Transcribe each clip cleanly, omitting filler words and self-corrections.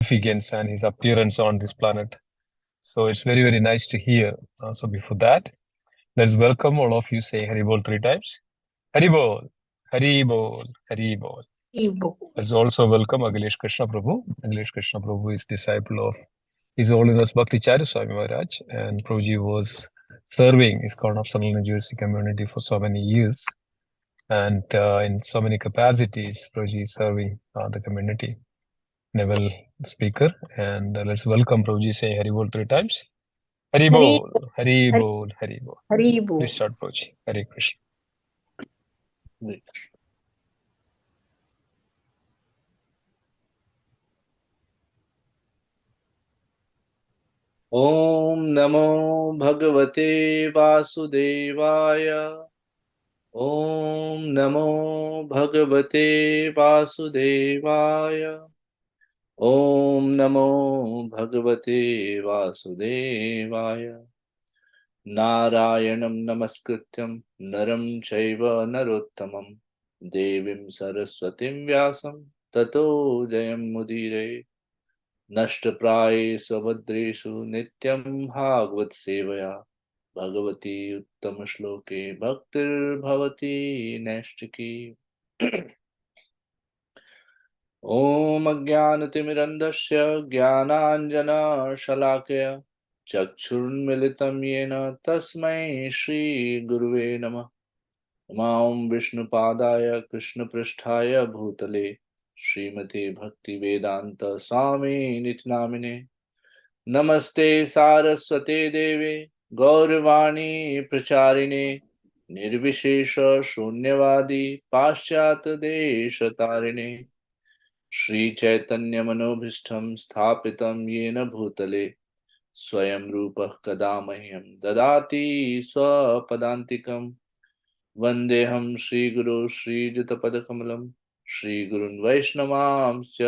significance and his appearance on this planet. So it's very, very nice to hear. So before that, let's welcome all of you saying Haribol 3 times. Haribol, Haribol, Haribol. Let's also welcome Akhilesh Krishna Prabhu. Akhilesh Krishna Prabhu is disciple of His Holiness Bhakti Charya Swami Maharaj, and Prabhuji was serving ISKCON of Central New Jersey community for so many years, and in so many capacities, Prabhuji is serving the community. Naval speaker, and let's welcome Prabhuji saying Haribol 3 times. Haribol, Haribol, Haribol. Haribol. Please start, Prabhuji. Hare Krishna. Om Namo Bhagavate Vasudevaya. Om Namo Bhagavate Vasudevaya. Om Namo Bhagavate Vasudevaya. Narayanam Namaskrityam Naram Chaiva Narottamam Devim Saraswatim Vyasam Tato Jayam Mudire. नष्टप्राय स्वभद्रेषु नित्यं भागवत सेवया भगवती उत्तम श्लोके भक्तिर्भवती नैष्टिकी। ओम अज्ञानतिमिरन्धस्य ज्ञानाञ्जनशलाकया चक्षुर्मिलितं येन तस्मै श्रीगुरुवे नमः। नमां विष्णुपादाय कृष्णपृष्ठाय भूतले श्रीमते भक्ति वेदांत स्वामी नित्य नामिने। नमस्ते सारस्वते देवे गौरवाणी प्रचारिणे निर्विशेष शून्यवादी पाश्चात्य देश तारिणे। श्री चैतन्य मनोभीष्टं स्थापितं येन भूतले स्वयं रूपः कदा मह्यं ददाति स्वपदान्तिकम्। वन्देऽहं श्रीगुरो श्रीयुतपदकमलं श्रीगुरुन् वैष्णवांश्च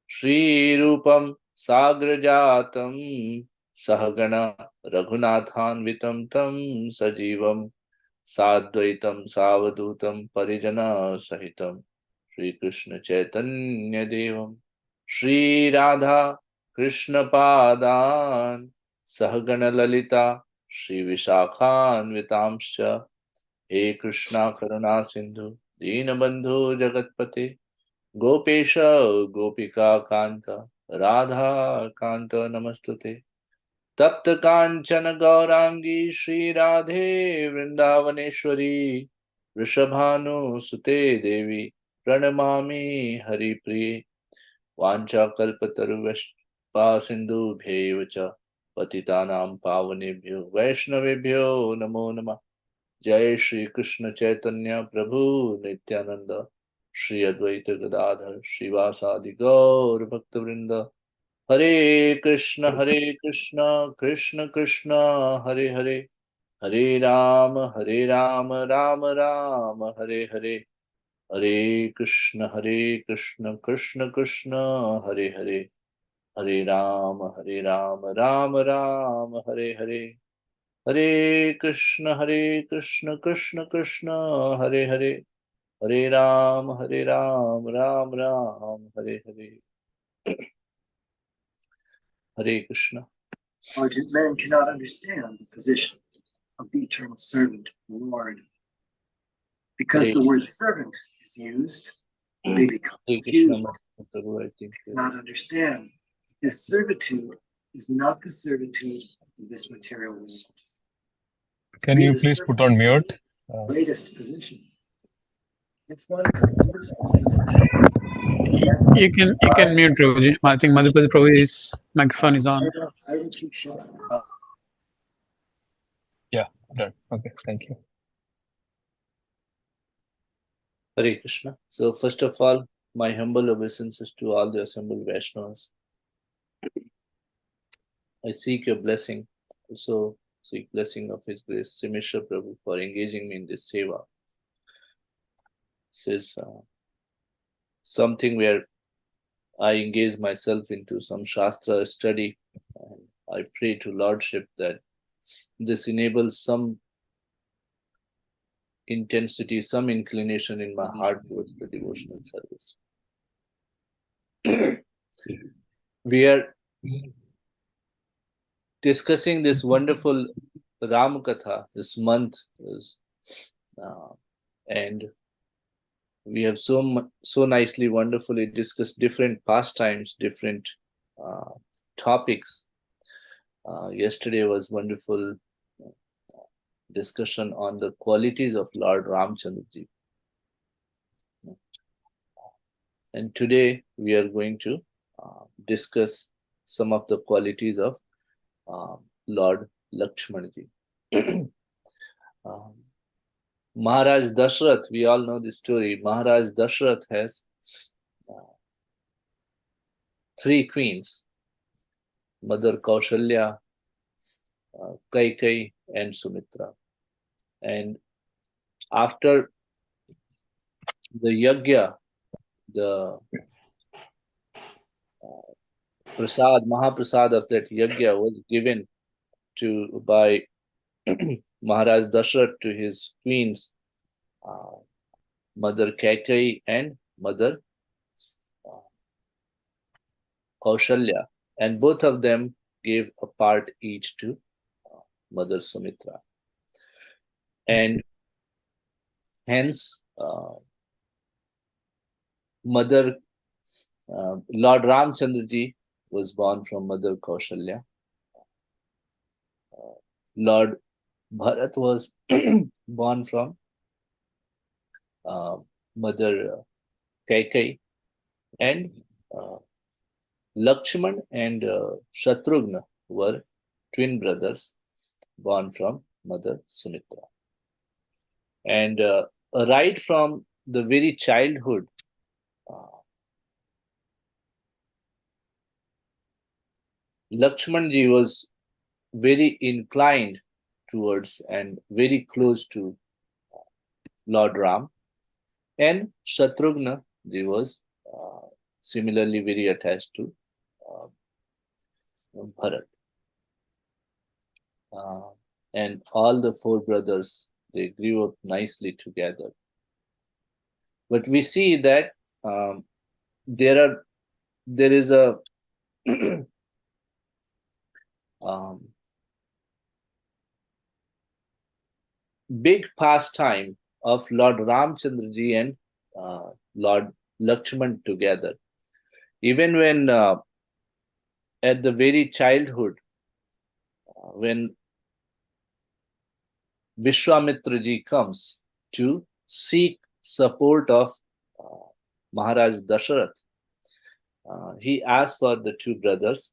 श्रीरूपं साग्रजातं सहगण रघुनाथान्वितं तं सजीवं साद्वैतं सावधूतं परिजनसहितं श्रीकृष्ण चैतन्यदेवं श्रीराधा कृष्णपादान् सहगण ललिता श्रीविशाखान्वितांश्च। हे कृष्णा करुणा सिंधु दीनबंधु जगतपते गोपेश गोपिका कांत राधा कांत नमस्तुते। तप्त कांचन गौरांगी श्री राधे वृंदावनेश्वरी वृषभानुसुते देवी प्रणमामि हरिप्रिये। वाञ्छाकल्पतरुश्च सिन्धुभ्यैव च पतितानां पावनेभ्यो वैष्णवेभ्यो नमो नमः। जय श्री कृष्ण चैतन्य प्रभु नित्यानंद श्री अद्वैत गदाधर श्रीवासादि गौर भक्तवृंद। हरे कृष्ण कृष्ण कृष्ण हरे हरे, हरे राम राम राम हरे हरे, हरे कृष्ण कृष्ण कृष्ण हरे हरे, हरे राम राम राम हरे हरे, हरे कृष्ण कृष्ण कृष्ण हरे हरे, हरे Ram Ram Ram Hare Hare. Hare Krishna. Man cannot understand the position of the eternal servant, the Lord. Because Hare the word servant is used, they become confused. They cannot understand. His servitude is not the servitude of this material world. Can you please put on mute? Greatest position. If one can understand this, You can mute Prabhuji. I think Madhupati Prabhu's microphone is on. I will keep short. Yeah, done. Okay, thank you. Hare Krishna. So first of all, my humble obeisances to all the assembled Vaishnavas. I seek your blessing. Also seek blessing of His Grace Simishra Prabhu for engaging me in this seva. This is something where I engage myself into some Shastra study, and I pray to Lordship that this enables some intensity, some inclination in my heart towards the devotional service. we are discussing this wonderful Ram Katha this month, and we have so nicely, wonderfully discussed different pastimes, different topics. Yesterday was wonderful discussion on the qualities of Lord Ramchandraji. And today we are going to discuss some of the qualities of Lord Lakshmanaji. Maharaj Dashrath, we all know the story. Maharaj Dashrath has 3 queens, Mother Kaushalya, Kaikai, and Sumitra. And after the yajna, the Mahaprasad of that yajna was given by Maharaj Dashrath to his queens, Mother Kaikai and Mother Kaushalya, and both of them gave a part each to Mother Sumitra. And hence, Lord Ramchandraji was born from Mother Kaushalya. Lord Bharat was born from Mother Kaikai, and Lakshman and Shatrughna were twin brothers born from Mother Sumitra. And right from the very childhood, Lakshmanji was very inclined towards and very close to Lord Ram, and Shatrughna ji was similarly very attached to Bharat. And all the 4 brothers, they grew up nicely together. But we see that there is a big pastime of Lord Ramchandraji and Lord Lakshman together. Even when at the very childhood, when Vishwamitraji comes to seek support of Maharaj Dashrath, he asks for the 2 brothers,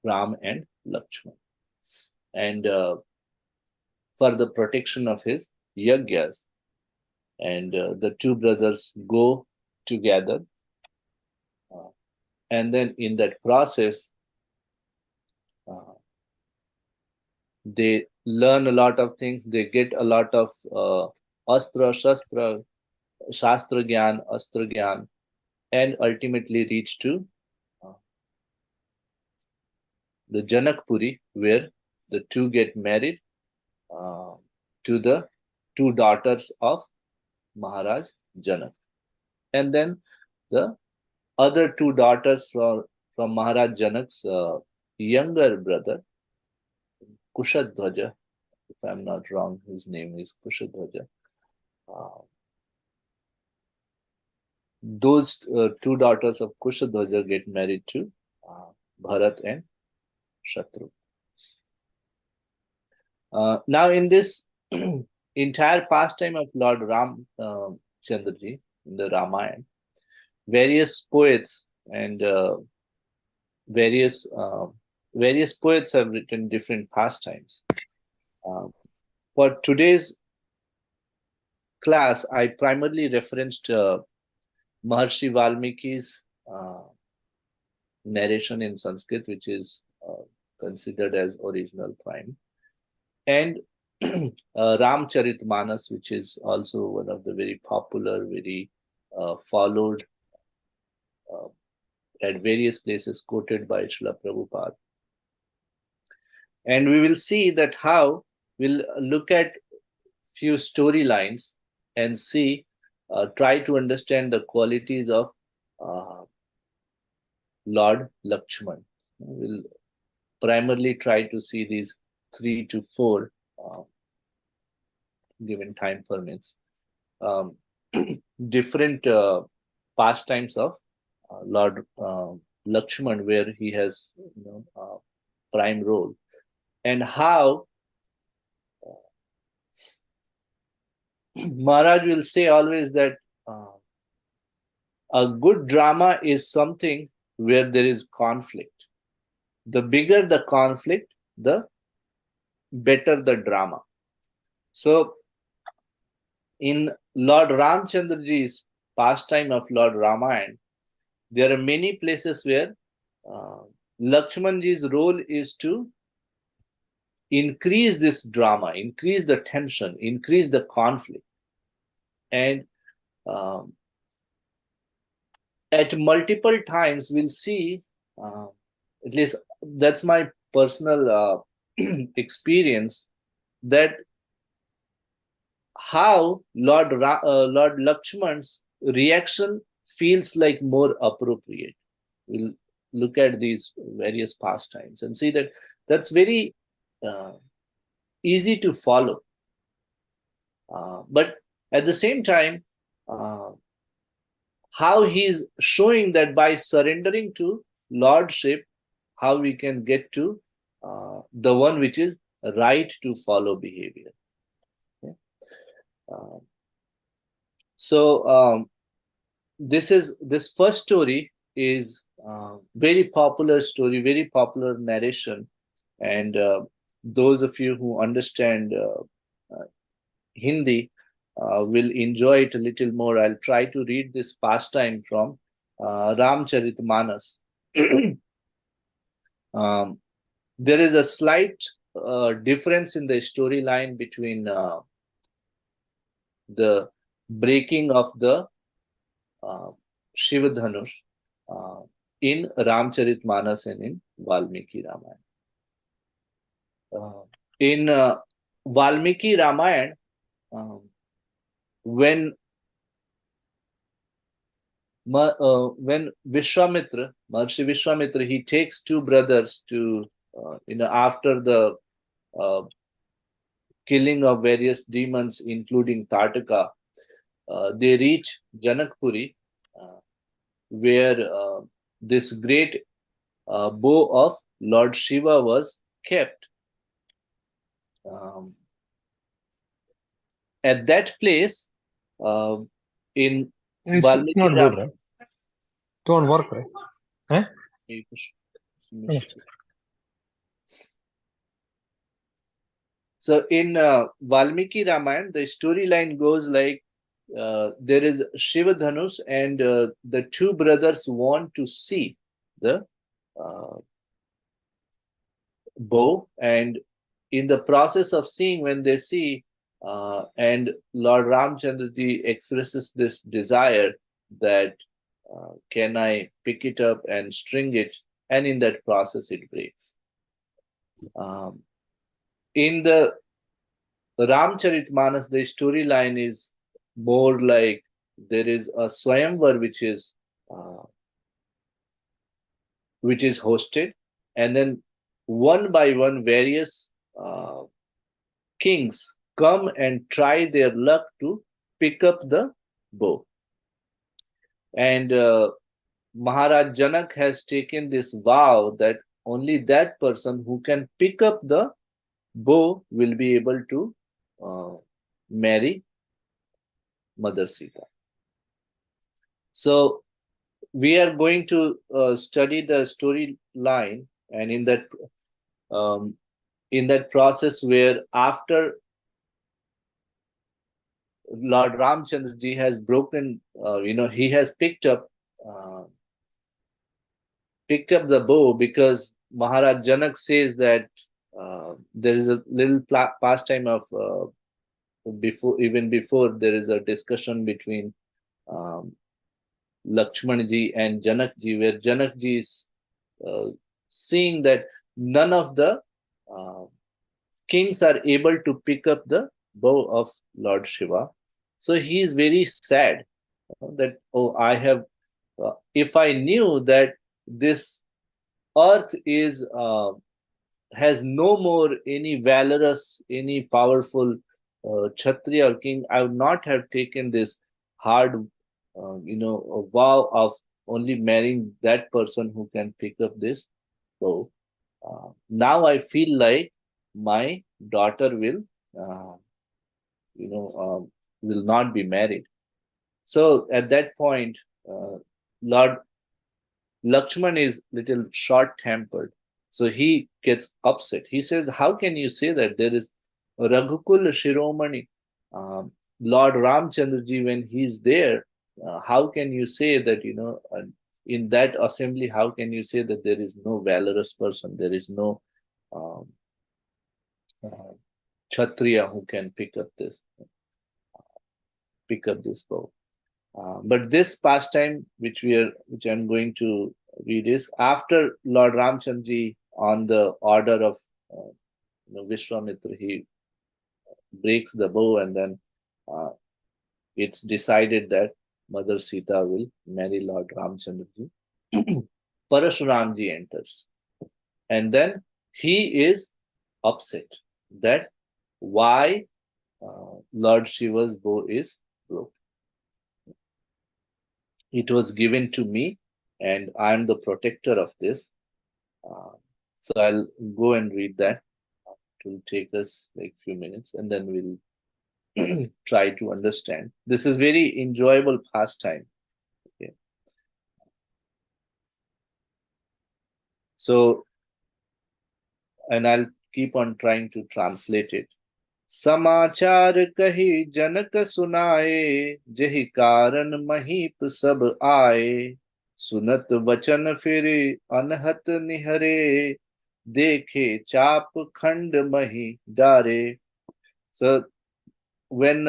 Ram and Lakshman, and for the protection of his yajnas. And the 2 brothers go together, and then in that process, they learn a lot of things. They get a lot of Astra, Shastra, Shastra Gyan, Astra Gyan, and ultimately reach to the Janakpuri, where the 2 get married to the 2 daughters of Maharaj Janak. And then the other 2 daughters from Maharaj Janak's younger brother, Kushadhwaja, if I'm not wrong, his name is Kushadhwaja. Those 2 daughters of Kushadhwaja get married to Bharat and Shatru. Now, in this entire pastime of Lord Ram Chandraji in the Ramayana, various poets and various poets have written different pastimes. For today's class, I primarily referenced Maharshi Valmiki's narration in Sanskrit, which is considered as original prime, and Ramcharitmanas, which is also one of the very popular, very followed at various places, quoted by Srila Prabhupada. And we will see that how we'll look at few storylines and see, try to understand the qualities of Lord Lakshman. We'll primarily try to see these 3 to 4 given time permits. Different pastimes of Lord Lakshman, where he has prime role, and how Maharaj will say always that a good drama is something where there is conflict. The bigger the conflict, the better the drama. So in Lord Ramchandraji's pastime of Lord Ramayana, there are many places where Lakshmanji's role is to increase this drama, increase the tension, increase the conflict. And at multiple times, we'll see, at least that's my personal experience, that how Lord Lakshman's reaction feels like more appropriate. We'll look at these various pastimes and see that that's very easy to follow. But at the same time, how he's showing that by surrendering to Lordship, how we can get to the one which is right to follow behavior. Okay? This first story is very popular story, very popular narration, and those of you who understand Hindi will enjoy it a little more. I'll try to read this pastime from Ramcharitmanas. There is a slight difference in the storyline between the breaking of the Shiva Dhanush in Ramcharitmanas and in Valmiki Ramayana. In Valmiki Ramayana, when Vishwamitra, Maharishi Vishwamitra, he takes two brothers to, after the killing of various demons, including Tataka, they reach Janakpuri, where this great bow of Lord Shiva was kept. At that place, in It's Valmiki not good, right? Don't work, right? Eh? So in Valmiki Ramayana, the storyline goes like there is Shiva Dhanush, and the two brothers want to see the bow, and in the process of seeing, when they see, and Lord Ramchandraji expresses this desire that can I pick it up and string it, and in that process it breaks. In the Ramcharitmanas, the storyline is more like there is a Swayamvar which is hosted, and then one by one various kings come and try their luck to pick up the bow. And Maharaj Janak has taken this vow that only that person who can pick up the bow will be able to marry Mother Sita. So we are going to study the storyline, and in that process, where after Lord Ramchandraji has broken, he has picked up the bow, because Maharaj Janak says that there is a little pastime of before there is a discussion between Lakshmanji and Janakji, where Janakji is seeing that none of the kings are able to pick up the bow of Lord Shiva. So he is very sad that, oh, I have, if I knew that this earth is has no more any valorous, any powerful Kshatriya or king, I would not have taken this hard, a vow of only marrying that person who can pick up this. So now I feel like my daughter will, will not be married. So at that point, Lord Lakshman is little short-tempered. So he gets upset. He says, how can you say that? There is Raghukul Shiromani, Lord Ramchandraji, when he's there, how can you say that, in that assembly, how can you say that there is no valorous person? There is no Kshatriya who can pick up this bow. But this pastime, which I'm going to read, is after Lord Ramchandji, on the order of Vishwamitra, he breaks the bow, and then it's decided that Mother Sita will marry Lord Ramchandraji. Parashuramji enters, and then he is upset that why Lord Shiva's bow is broken. It was given to me, and I am the protector of this. So I'll go and read that. It will take us like few minutes, and then we'll try to understand. This is very enjoyable pastime. Okay. So, and I'll keep on trying to translate it. समाचार कही जनक सुनाए, जहि कारण महीप सब आए, सुनत वचन फिर अनहत निहरे, देखे चाप खंड मही डारे. So when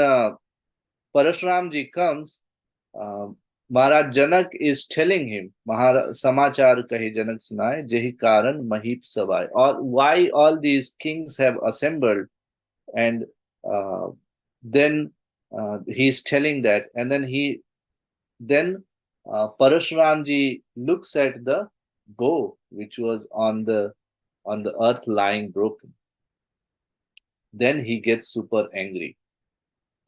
Parashuramji comes, Maharaj Janak is telling him, Samachar kahi Janak sunaye, jehi karan mahip savai. Or why all these kings have assembled, and then he's telling that, and then Parashuramji looks at the bow which was on the earth lying broken. Then he gets super angry.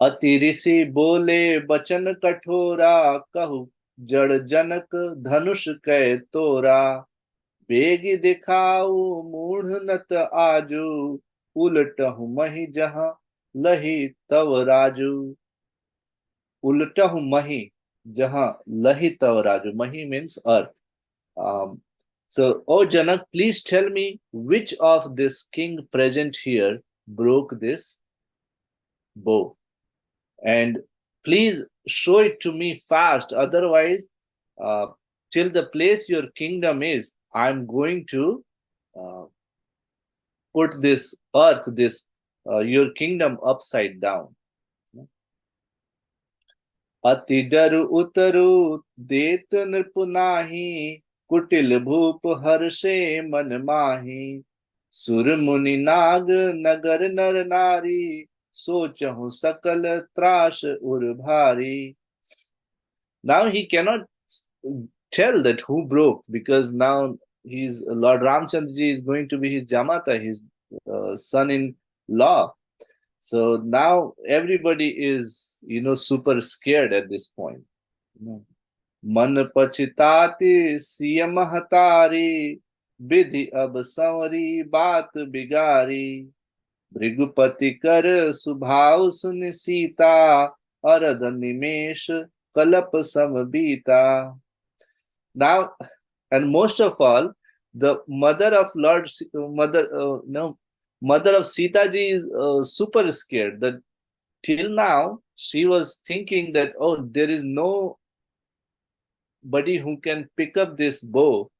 अति ऋषि बोले बचन कठोरा, कहु जड़ जनक धनुष कै तोरा, बेगी दिखाऊ मूढ़ नत आजू, उलटहु मही जहां लही तव Raju. Ultahu mahi jahan lahi tav raju. Mahi means earth. So, O Janak, please tell me which of this king present here broke this bow, and please show it to me fast. Otherwise, till the place your kingdom is, I'm going to put this earth, your kingdom upside down. अति डर उतरु देत नृपुनाही, कुटिल भूप Hershey मन माही, सुर मुनि नाग नगर नर नारी, सोचहु सकल त्रास उर भारी. Now he cannot tell that who broke, because now Lord Ramchandraji is going to be his Jamata, his son-in-law. So now everybody is, super scared at this point. Man pachitati siyam hatari, vidhi ab sanwari baat bigari, Bhrigupati kar subhav sun Sita, arad nimesh kalap samabita. Now, and most of all, the mother of mother of Sita ji is super scared. That till now she was thinking that, oh, there is nobody who can pick up this bow,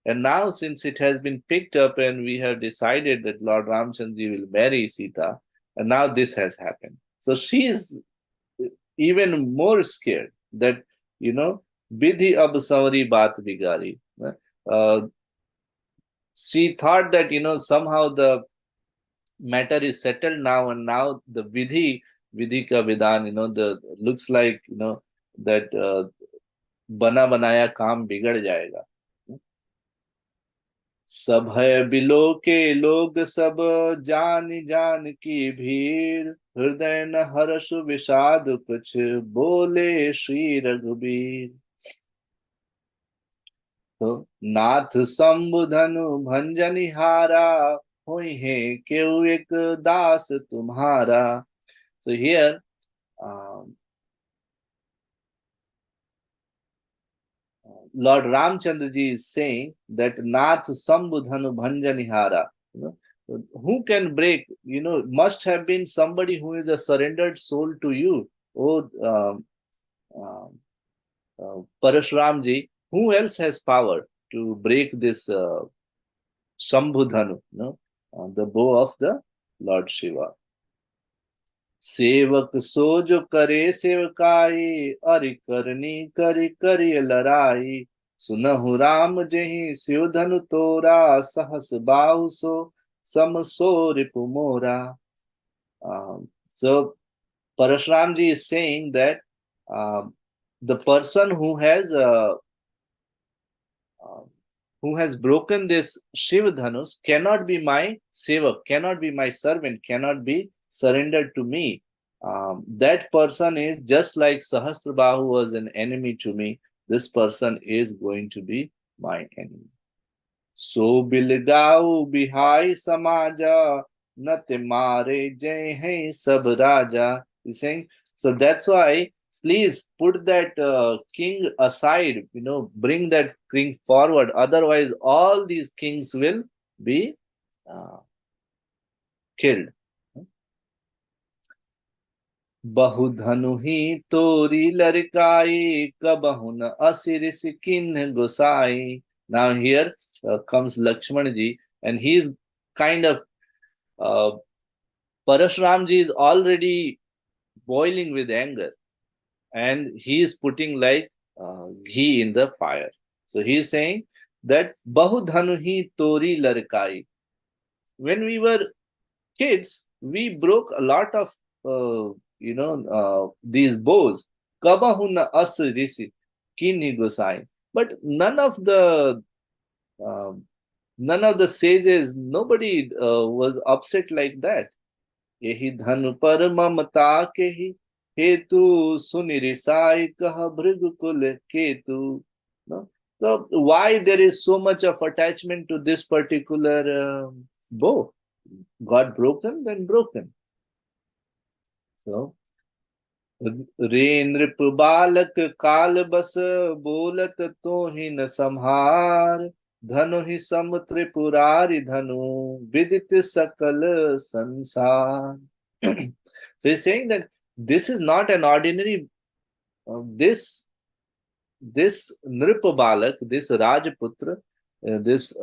and now since it has been picked up and we have decided that Lord Ramchandra will marry Sita, and now this has happened. So she is even more scared that, Vidhi ab savari baat bigari. She thought that, somehow the matter is settled now, and now the vidhi ka vidan, the looks like, that bana banaya kaam bigad jayega. सभय below के लोग सब जान जान की भीड़, हृदय न हर्ष विषाद कुछ बोले श्री रघुबीर। तो नाथ शंभुधनु भंजनिहारा, होई है केउ एक दास तुम्हारा। So here Lord Ramchandra ji is saying that Nath Sambudhanu Bhanjanihara. Who can break? Must have been somebody who is a surrendered soul to you. Oh, Parashuram ji, who else has power to break this Shambhudhanu, the bow of the Lord Shiva? सेवक सो जो करे सेवकाई, अरि करनी करि करि लड़ाई। सुनहु राम जहि सियो धनु तोरा, सहस बाहु सो सम सो रिपु मोरा। So Parashuram ji is saying that the person who has broken this Shiv Dhanus cannot be my sevak, cannot be my servant, cannot be surrendered to me. That person is just like Sahasrabahu was an enemy to me. This person is going to be my enemy. So bilgau bihai samaja, nat mare jai hai sab raja. He's saying, so that's why please put that king aside, bring that king forward. Otherwise, all these kings will be killed. बहुधनु ही तोरी लड़काई, कबहुन असिरिस किन्ह गोसाई. Now here comes Lakshman ji, and he is kind of Parashuram ji is already boiling with anger, and he is putting like ghee in the fire. So he is saying that bahudhanu hi tori larkai. When we were kids, we broke a lot of these bows. Kabahuna as risi kini gosai. But none of the sages, nobody was upset like that. Yehi dhanu par mamata kehi hetu sunirisai kah bhrigukul ketu. So why there is so much of attachment to this particular bow? God broken, then broken. So रे नृप बालक काल बस, बोलत तो ही न संहार। धनु ही सम त्रिपुरारि धनु, विदित सकल संसार. So he's saying that this is not an ordinary this Nripa Balak, this Rajputra, this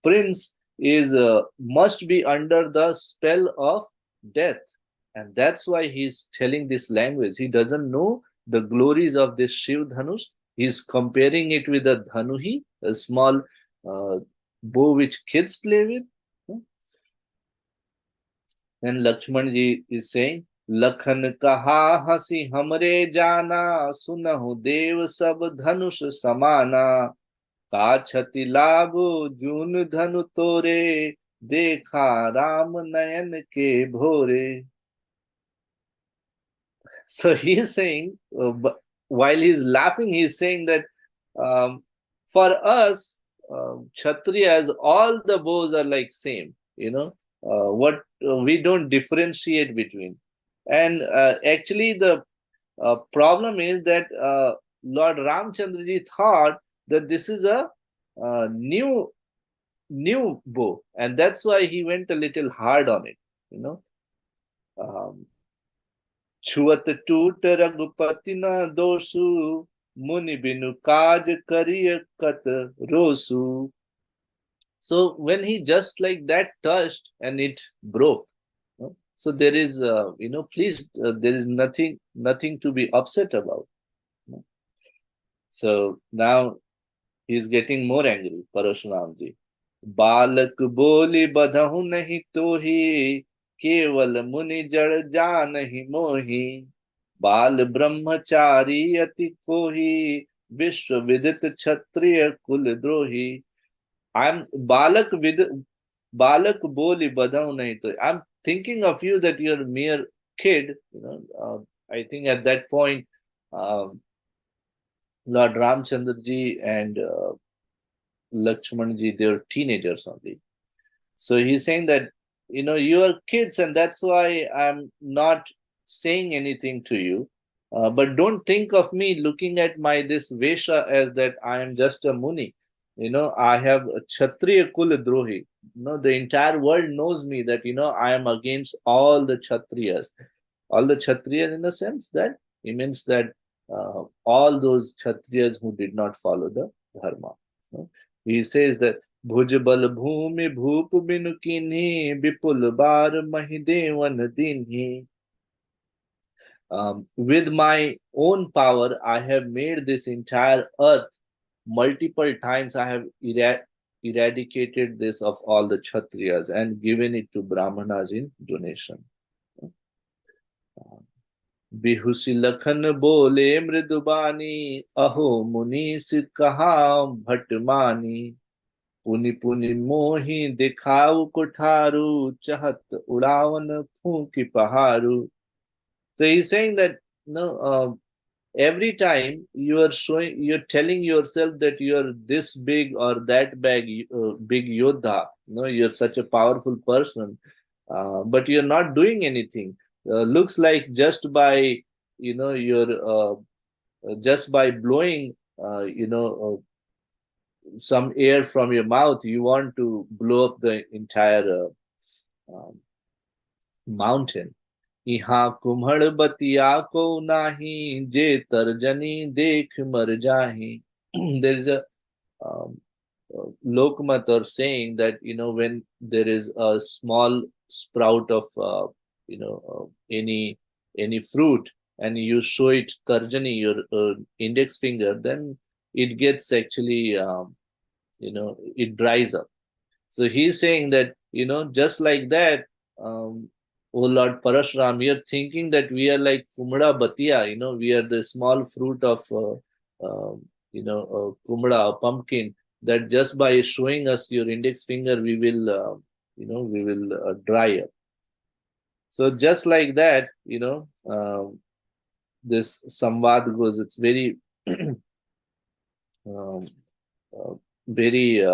prince is must be under the spell of death. And that's why he's telling this language. He doesn't know the glories of this Shiv Dhanush. He's comparing it with a Dhanuhi, a small bow which kids play with. Then Lakshman ji is saying, Lakhan kaha hasi hamre jana, sunahu dev sab dhanush samana. Kachati labu jun dhanu tore, dekha ram nayan ke bhore. So he is saying, while he's laughing, he's saying that for us, Kshatriyas, all the bows are like same, what we don't differentiate between. And actually the problem is that Lord Ramchandraji thought that this is a new bow, and that's why he went a little hard on it, छुअत टूट रघुपति न दोषु, मुनि बिनु काज करिय कत रोसु. So when he just like that touched and it broke, so there is please there is nothing to be upset about. So now he is getting more angry, Parashuram ji. बालक बोली बधहु नहीं तोही, केवल मुनि जड़ जानहि मोहि। बाल ब्रह्मचारी अति कोहि, विश्व विदित क्षत्रिय कुल द्रोही। I'm balak boli badau nahi to. I'm thinking of you that you're a mere kid. I think at that point, um, Lord Ramchandra ji and Lakshman ji, they were teenagers only. So he's saying that, you are kids, and that's why I'm not saying anything to you. But don't think of me looking at my this Vesha as that I am just a Muni. I have a Kshatriya Kul Drohi. The entire world knows me that, I am against all the Kshatriyas. All the Kshatriyas in the sense that he means that all those Kshatriyas who did not follow the Dharma. He says that भुजबल भूमि भूप बिनु कीन्ही विपुल बार महिदेवन दीन्ही. With my own power, I have made this entire earth multiple times. I have eradicated this of all the Kshatriyas and given it to Brahmanas in donation. बिहुसी Lakhan बोले मृदुबानी अहो मुनीस कहा भटमानी पुनि पुनि मोहि दिखाऊ कुठारू चहत उड़ावन फूंकी पहारू. So he's saying that every time you're telling yourself that you're this big or that big yodha, you're such a powerful person, but you're not doing anything. Looks like just by your just by blowing some air from your mouth, you want to blow up the entire mountain. यहाँ कुम्हड़ बतिया को नाही जे तरजनी देख मर जाही. There is a lokmat or saying that when there is a small sprout of any fruit and you show it tarjani, your index finger, then it gets actually it dries up. So he's saying that just like that, oh Lord Parashuram, you're thinking that we are like kumda batiya, we are the small fruit of kumda, a pumpkin, that just by showing us your index finger we will dry up. So just like that, this samvad goes. It's very very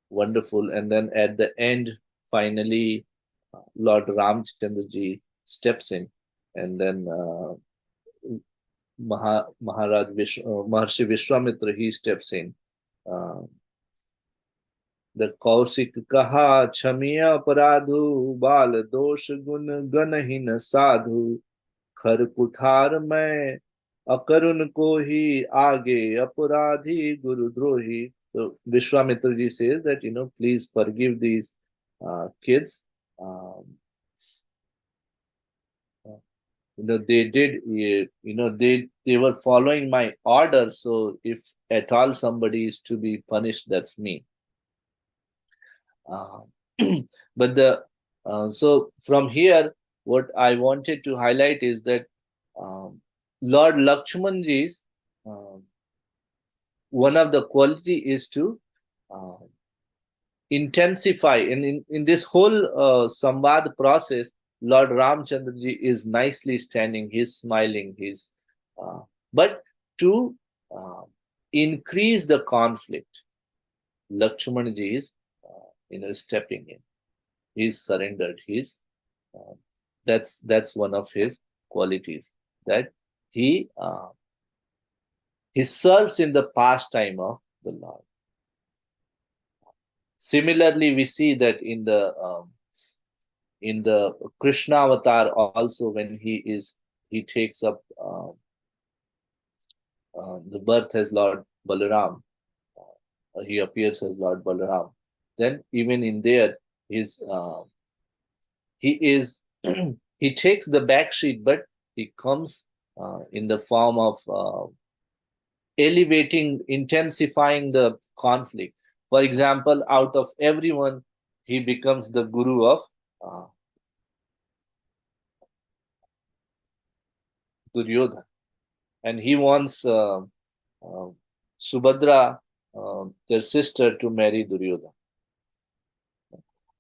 wonderful. And then at the end, finally, Lord Ramchandra ji steps in, and then Maharshi Vishwamitra, he steps in. The Kausik kaha chamiya paradhu bal dosh gun ganahin sadhu खर कुठार में अकरुण को ही आगे अपराधी गुरुद्रोही. So Vishwamitra ji says that please forgive these kids. They did they were following my order, so if at all somebody is to be punished, that's me. But so from here, what I wanted to highlight is that Lord Lakshman ji's one of the quality is to intensify. In this whole samvad process, Lord Ramchandra ji is nicely standing, he's smiling, but to increase the conflict, Lakshman ji is stepping in. He's surrendered. That's one of his qualities, that he serves in the pastime of the Lord. Similarly, we see that in the Krishna avatar also, when he takes up the birth as Lord Balaram, he appears as Lord Balaram. Then even in there, he takes the back seat, but he comes in the form of elevating, intensifying the conflict. For example, out of everyone, he becomes the guru of Duryodhana, and he wants Subhadra their sister to marry Duryodhana.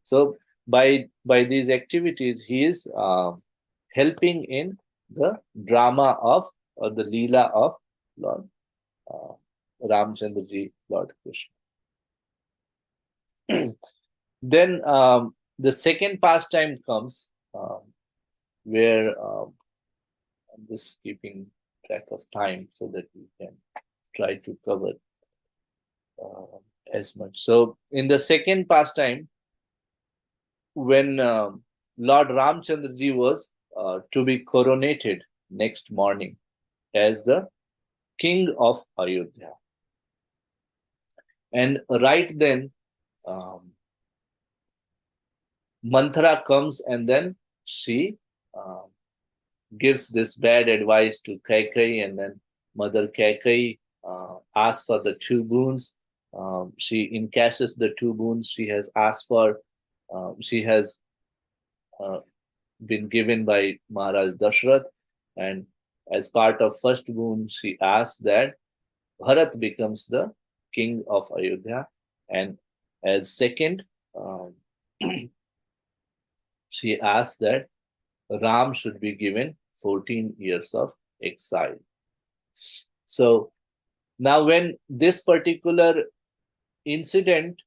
So by these activities, he is helping in the drama of, or the Leela of Lord Ramchandraji, Lord Krishna. Then the second pastime comes, where I'm just keeping track of time so that we can try to cover as much. So in the second pastime, when Lord Ramchandraji was to be coronated next morning as the king of Ayodhya. And right then, Manthara comes, and then she gives this bad advice to Kaikai, and then Mother Kaikai asks for the two boons. She encashes the two boons she has asked for. She has been given by Maharaj Dashrath, and as part of first boon, she asks that Bharat becomes the king of Ayodhya, and as second, she asks that Ram should be given 14 years of exile. So now when this particular incident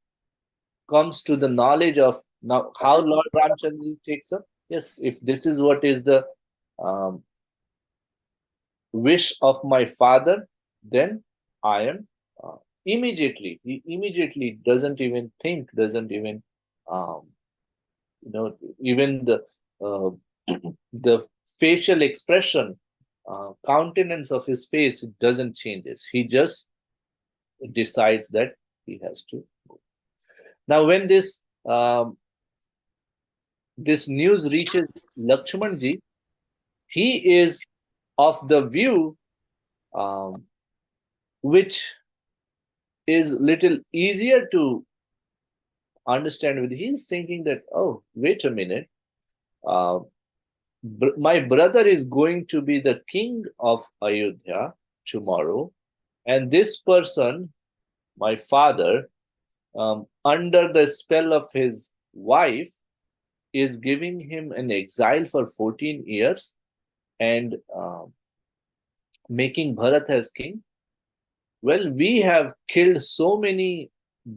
comes to the knowledge of now how Lord Ramchandra takes up, yes, if this is what is the wish of my father, then I am immediately, he immediately doesn't even think, doesn't even, even the the facial expression, countenance of his face, it doesn't change. He just decides that he has to go. Now, when this this news reaches Lakshmanji, he is of the view which is little easier to understand with. He's thinking that, oh, wait a minute, my brother is going to be the king of Ayodhya tomorrow, and this person, my father, under the spell of his wife, is giving him an exile for 14 years and making Bharat as king. Well, we have killed so many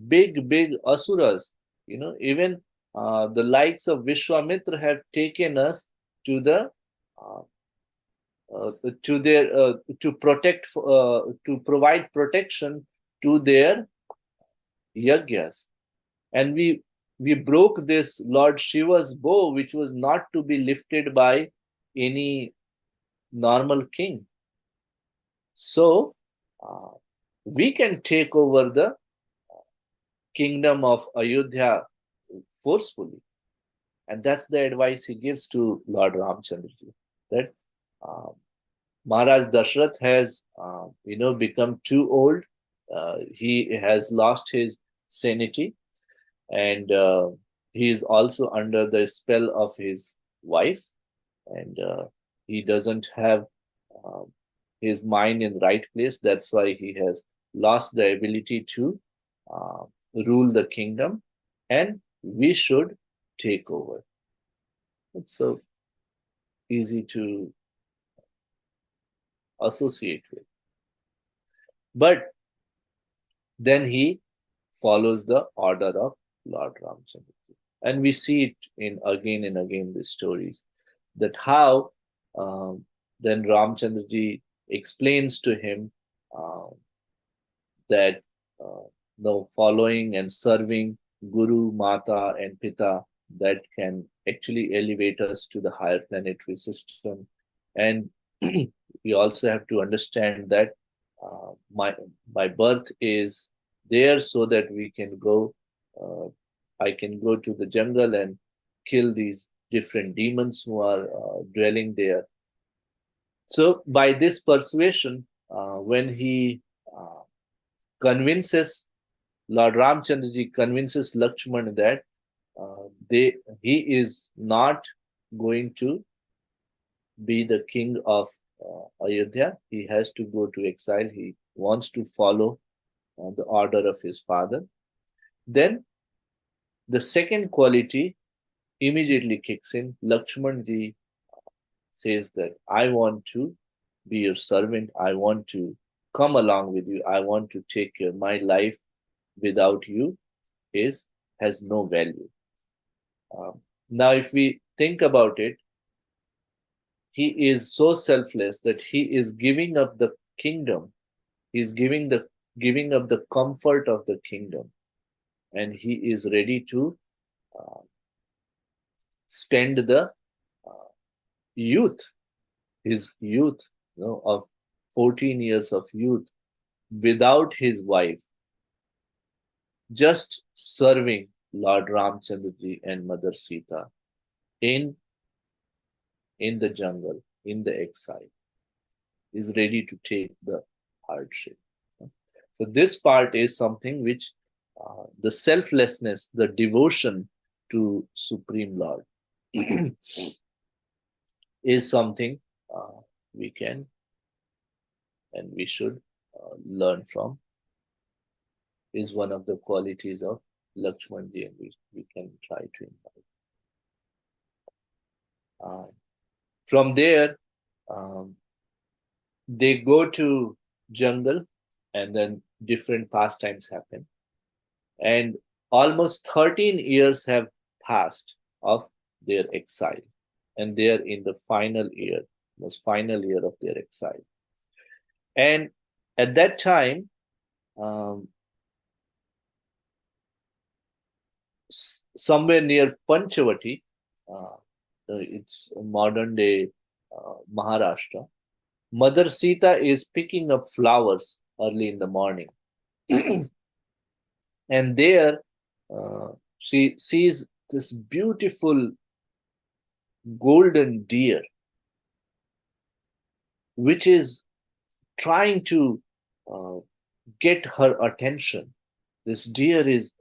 big asuras, even the likes of Vishwamitra have taken us to the to their to protect to provide protection to their yagyas, and we broke this Lord Shiva's bow, which was not to be lifted by any normal king. So we can take over the kingdom of Ayodhya forcefully. And that's the advice he gives to Lord Ramchandraji, that Maharaj Dashrath has become too old. He has lost his sanity, and he is also under the spell of his wife, and he doesn't have his mind in the right place. That's why he has lost the ability to rule the kingdom, and we should take over. It's so easy to associate with. But then he follows the order of Lord Ramchandra. And we see it in again and again the stories, that how then Ramchandraji explains to him that following and serving Guru, Mata, and Pita, that can actually elevate us to the higher planetary system. And we also have to understand that my birth is there so that we can go, I can go to the jungle and kill these different demons who are dwelling there. So by this persuasion, when he convinces, Lord Ramchandraji convinces Lakshman that he is not going to be the king of Ayodhya. He has to go to exile. He wants to follow the order of his father. Then the second quality immediately kicks in. Lakshmanji says that I want to be your servant. I want to come along with you. I want to take care. My life without you has no value. Now, if we think about it, he is so selfless that he is giving up the kingdom. He's giving up the comfort of the kingdom, and he is ready to spend the his youth, of 14 years of youth without his wife, just serving Lord Ramchandraji and Mother Sita in the jungle, in the exile. Is ready to take the hardship. So this part is something which the selflessness, the devotion to Supreme Lord is something we can and we should learn from, is one of the qualities of Lakshmanji, and we can try to imbibe. From there, they go to jungle, and then different pastimes happen. And almost 13 years have passed of their exile, and they are in the final year, most final year of their exile. And at that time, somewhere near Panchavati, it's modern day Maharashtra, Mother Sita is picking up flowers early in the morning. And there she sees this beautiful golden deer, which is trying to get her attention. This deer is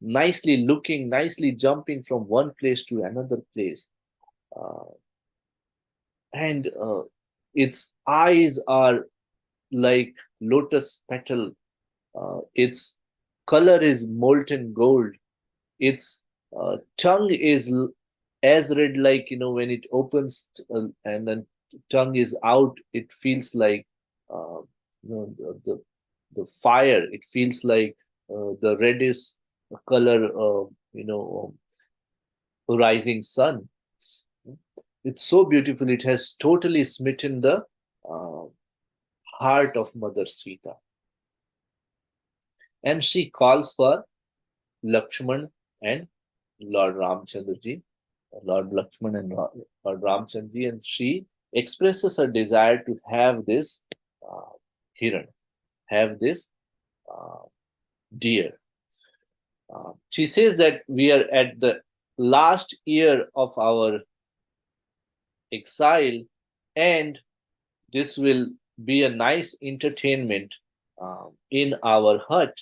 nicely looking, nicely jumping from one place to another place. And its eyes are like lotus petal. Its color is molten gold. Its tongue is as red, like, when it opens and then tongue is out, it feels like the fire. It feels like the reddish color, rising sun. It's so beautiful. It has totally smitten the heart of Mother Sita. And she calls for Lakshman and Lord Ramchandraji, Lord Lakshman and Lord Ramchandraji, and she expresses her desire to have this hiran, have this deer. She says that we are at the last year of our exile, and this will be a nice entertainment in our hut.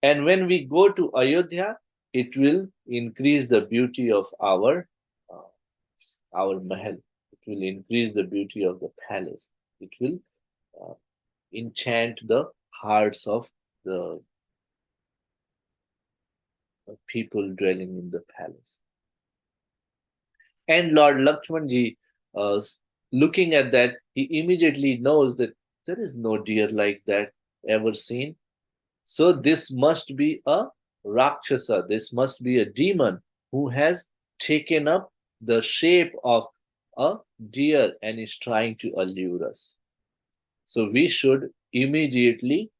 And when we go to Ayodhya, it will increase the beauty of our mahal. It will increase the beauty of the palace. It will enchant the hearts of the people dwelling in the palace. And Lord Lakshmanji, looking at that, he immediately knows that there is no deer like that ever seen. So this must be a Rakshasa, this must be a demon who has taken up the shape of a deer and is trying to allure us. So we should immediately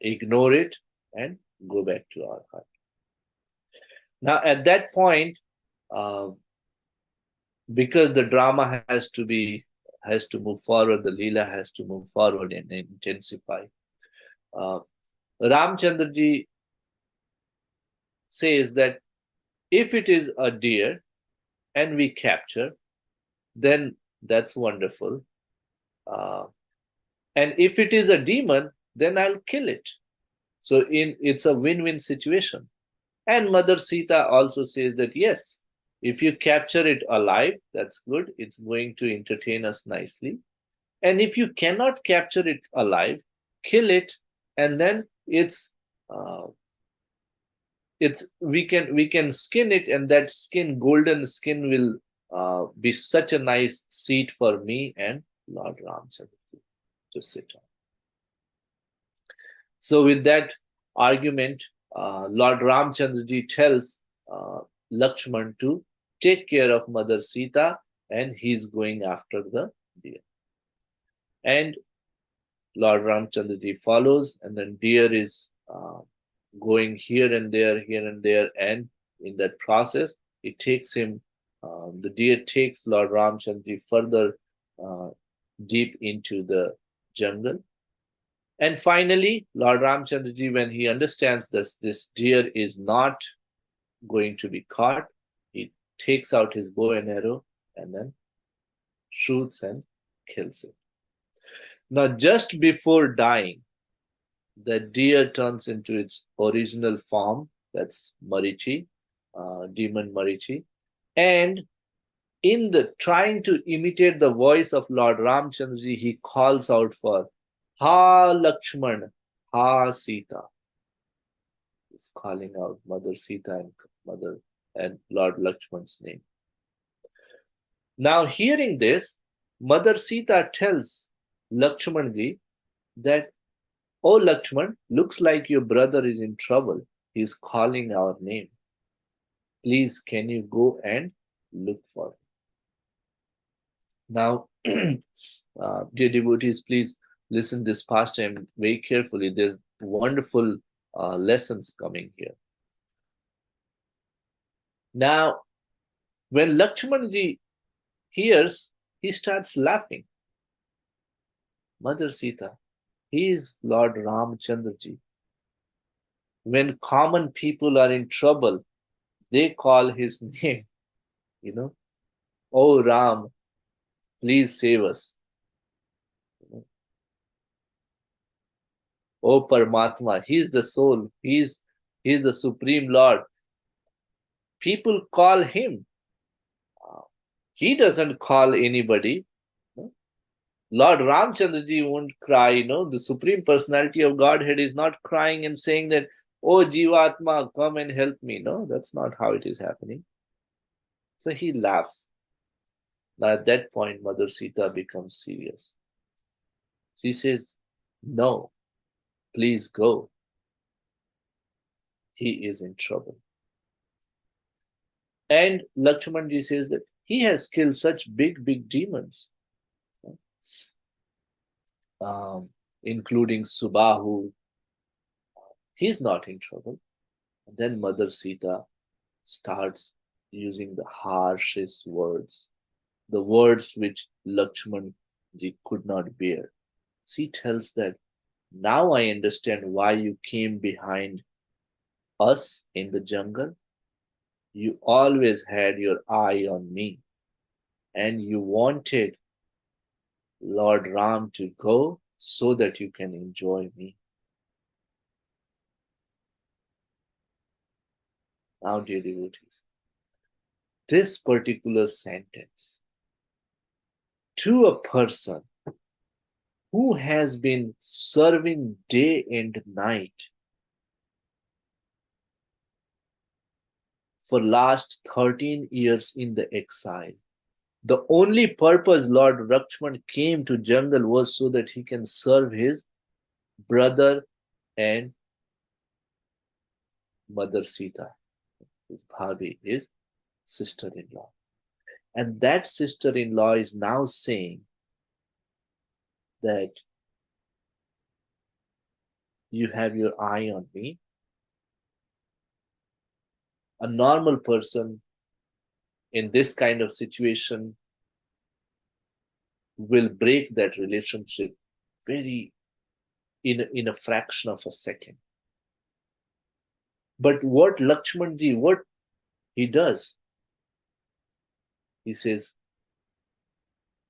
ignore it and go back to our hut. Now at that point, because the drama has to move forward, the Leela has to move forward and intensify. Ramchandraji says that if it is a deer and we capture, then that's wonderful. And if it is a demon, then I'll kill it. So it's a win-win situation. And Mother Sita also says that yes, if you capture it alive, that's good. It's going to entertain us nicely. And if you cannot capture it alive, kill it and then we can skin it, and that golden skin will be such a nice seat for me and Lord Ramchandra to sit on. So with that argument, Lord Ramchandra tells Lakshman to take care of Mother Sita, and he's going after the deer. And Lord Ramchandra follows, and then deer is going here and there, and in that process, it takes him. The deer takes Lord Ramchandra further deep into the jungle. And finally, Lord Ramchandra, when he understands this deer is not going to be caught, he takes out his bow and arrow and then shoots and kills it. Now, just before dying, the deer turns into its original form, that's Marichi, demon Marichi, and in the trying to imitate the voice of Lord Ramchandra, he calls out for Ha Lakshman, Ha Sita. He's calling out Mother Sita and Lord Lakshman's name. Now, hearing this, Mother Sita tells Lakshmanji that, "Oh Lakshman, looks like your brother is in trouble. He's calling our name. Please, can you go and look for him?" Now, dear devotees, please listen this pastime very carefully. There are wonderful lessons coming here. Now, when Lakshmanji hears, he starts laughing. Mother Sita, he is Lord Ramchandraji. When common people are in trouble, they call his name, "Oh Ram, please save us. Oh Paramatma, he is the soul, he is the Supreme Lord." People call him. He doesn't call anybody. Lord Ramchandraji won't cry, the Supreme Personality of Godhead is not crying and saying that, "Oh Jivatma, come and help me." No, that's not how it is happening. So he laughs. Now at that point, Mother Sita becomes serious. She says, "No, please go. He is in trouble." And Lakshmanji says that he has killed such big demons, including Subahu. He's not in trouble. And then Mother Sita starts using the harshest words, the words which Lakshmanji could not bear. She tells that, "Now I understand why you came behind us in the jungle. You always had your eye on me, and you wanted Lord Ram to go so that you can enjoy me." Now, dear devotees, this particular sentence to a person who has been serving day and night for last 13 years in the exile. The only purpose Lord Lakshman came to jungle was so that he can serve his brother and Mother Sita, his bhabi, his sister-in-law. And that sister-in-law is now saying that you have your eye on me. A normal person in this kind of situation will break that relationship very in a fraction of a second. But what Lakshmanji, what he does, he says,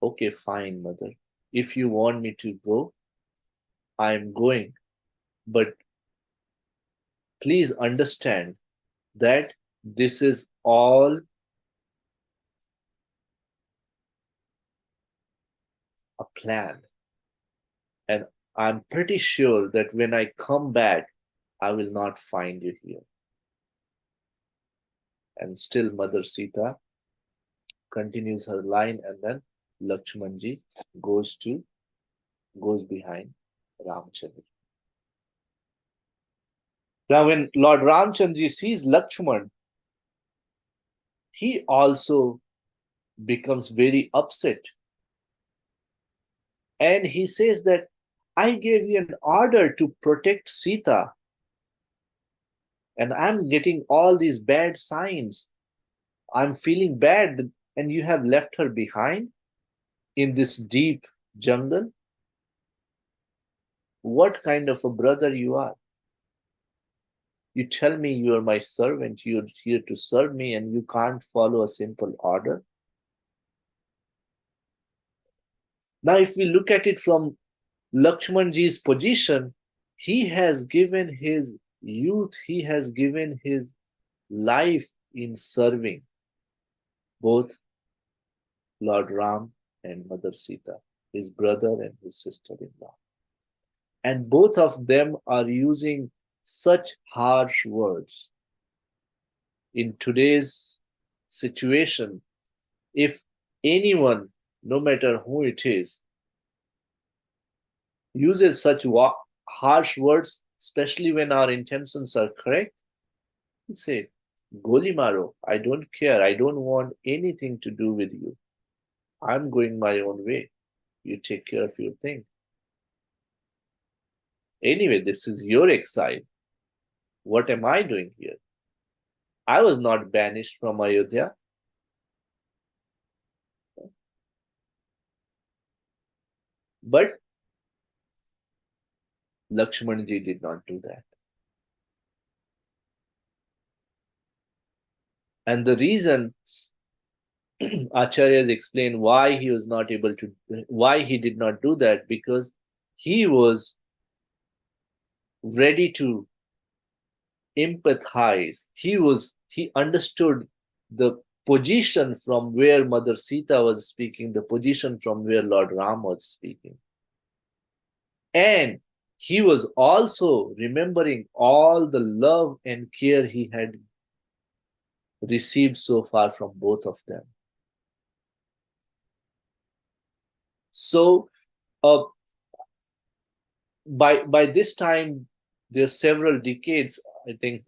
"Okay, fine, mother. If you want me to go, I'm going. But please understand that this is all a plan. And I'm pretty sure that when I come back, I will not find you here. And still Mother Sita continues her line, and then Lakshmanji goes behind Ramchandra. Now when Lord Ramchandra sees Lakshman, he also becomes very upset. And he says that I gave you an order to protect Sita, and I'm getting all these bad signs. I'm feeling bad, and you have left her behind in this deep jungle. What kind of a brother you are? You tell me you are my servant, you're here to serve me, and you can't follow a simple order. Now, if we look at it from Lakshmanji's position, he has given his youth, he has given his life in serving both Lord Ram and Mother Sita, his brother and his sister-in-law. And both of them are using such harsh words. In today's situation, if anyone, no matter who it is, uses such harsh words, especially when our intentions are correct, he said, Goli maro, I don't care, I don't want anything to do with you. I'm going my own way. You take care of your thing. Anyway, this is your exile. What am I doing here? I was not banished from Ayodhya. But Lakshmanji did not do that. And the reason Acharyas explain why he was not able to, why he did not do that, because he was ready to empathize. He understood the position from where Mother Sita was speaking, the position from where Lord Ram was speaking. And he was also remembering all the love and care he had received so far from both of them. So by this time, there's several decades. I think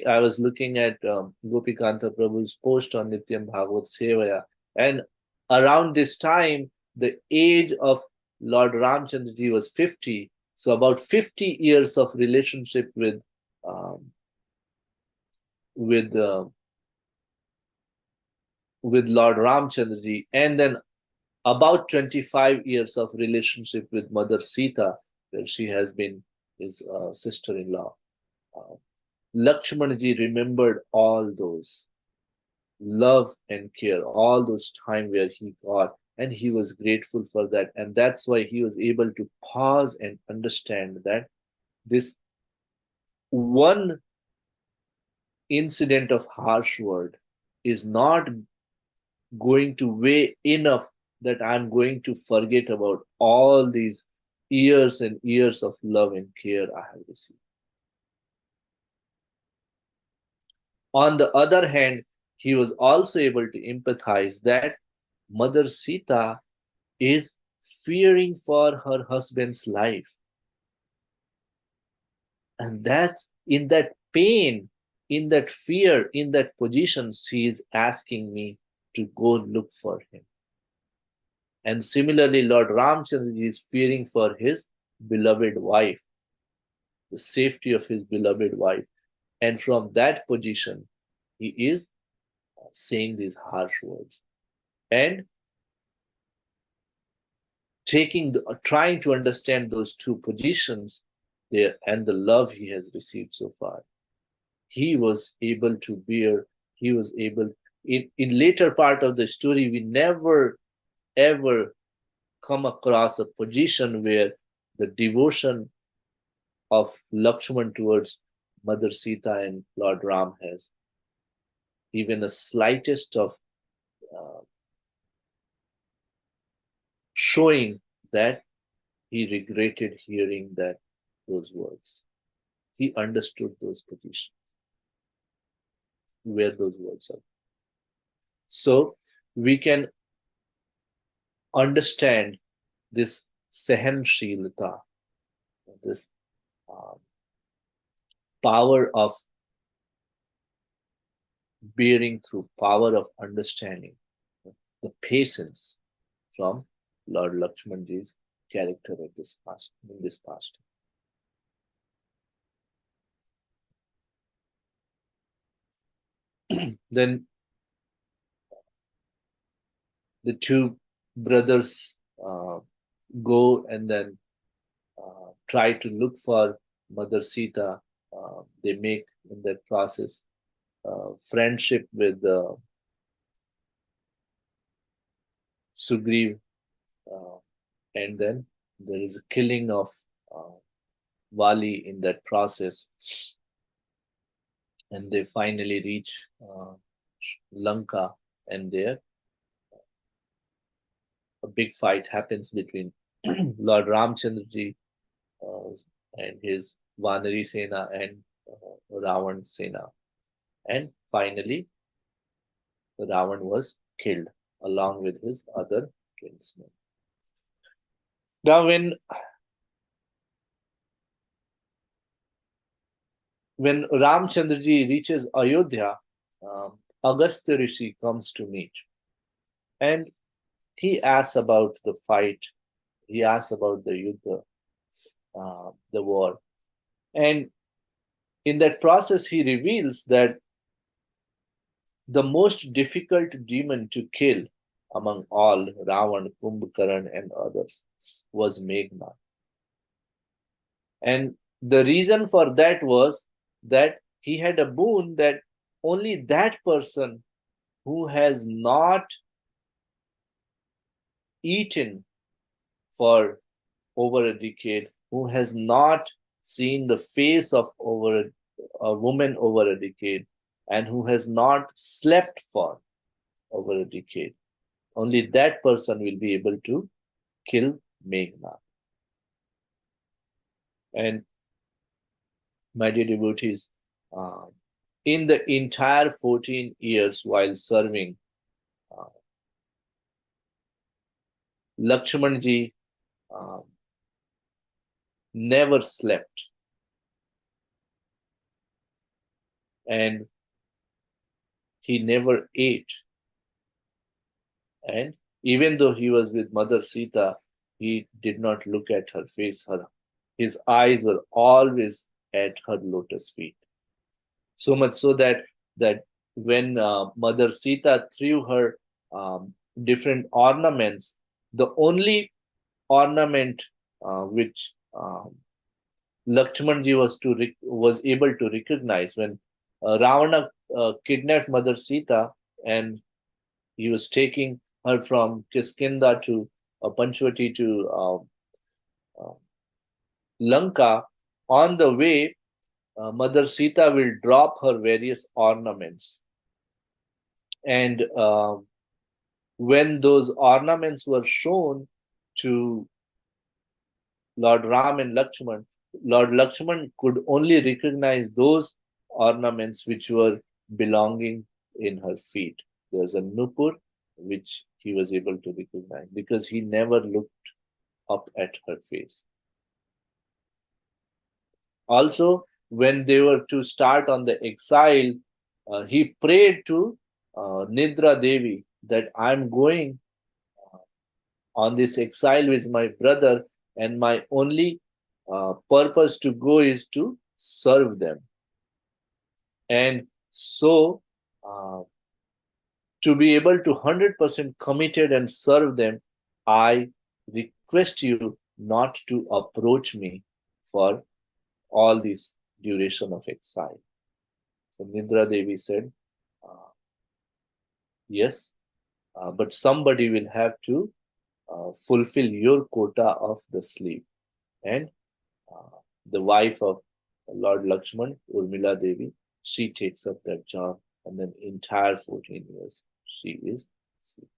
I was looking at Gopikanta Prabhu's post on Nityam Bhagavad Sevaya, and around this time, the age of Lord Ramchandraji was 50. So about 50 years of relationship with Lord Ramchandraji, and then about 25 years of relationship with Mother Sita, where she has been his sister-in-law. Lakshmanji remembered all those love and care, all those time where he got, and he was grateful for that. And that's why he was able to pause and understand that this one incident of harsh word is not going to weigh enough that I'm going to forget about all these years and years of love and care I have received. On the other hand, he was also able to empathize that Mother Sita is fearing for her husband's life. And that's in that pain, in that fear, in that position, she is asking me to go look for him. And similarly, Lord Ramchandra is fearing for his beloved wife, the safety of his beloved wife. And from that position, he is saying these harsh words. And trying to understand those two positions there and the love he has received so far, he was able to bear, he was able, in later part of the story, we never ever come across a position where the devotion of Lakshman towards Mother Sita and Lord Ram has even the slightest of showing that he regretted hearing those words. He understood those positions, where those words are. So we can understand this Sahanshilata, this power of bearing through, power of understanding, the patience from Lord Lakshmanji's character in this past. Then the two brothers go and then try to look for Mother Sita. They make in that process friendship with Sugriv, and then there is a killing of Vali in that process, and they finally reach Lanka, and there a big fight happens between Lord Ramchandraji and his Vanari Sena and Ravan Sena, and finally Ravan was killed along with his other kinsmen. Now when Ramchandraji reaches Ayodhya, Agastya Rishi comes to meet, and he asks about the fight, he asks about the Yuddha, the war, and in that process he reveals that the most difficult demon to kill among all, Ravan, Kumbhakaran and others, was Meghna. And the reason for that was that he had a boon that only that person who has not eaten for over a decade, who has not seen the face of a woman over a decade, and who has not slept for over a decade, only that person will be able to kill Meghna. And my dear devotees, in the entire 14 years while serving, Lakshmanji never slept, and he never ate. And even though he was with Mother Sita, he did not look at her face. His eyes were always at her lotus feet. So much so that when Mother Sita threw her different ornaments, the only ornament which Lakshmanji was able to recognize when Ravana kidnapped Mother Sita, and he was taking her from Kiskinda to Panchvati to Lanka. On the way, Mother Sita will drop her various ornaments, and when those ornaments were shown to Lord Ram and Lakshman, Lord Lakshman could only recognize those ornaments which were belonging in her feet. There was a nupur which he was able to recognize because he never looked up at her face. Also, when they were to start on the exile, he prayed to Nidra Devi that I'm going on this exile with my brother, and my only purpose to go is to serve them. And so, to be able to 100% committed and serve them, I request you not to approach me for all this duration of exile. So Nidra Devi said, yes, but somebody will have to fulfill your quota of the sleep. And the wife of Lord Lakshman, Urmila Devi, she takes up that job, and then entire 14 years she is asleep.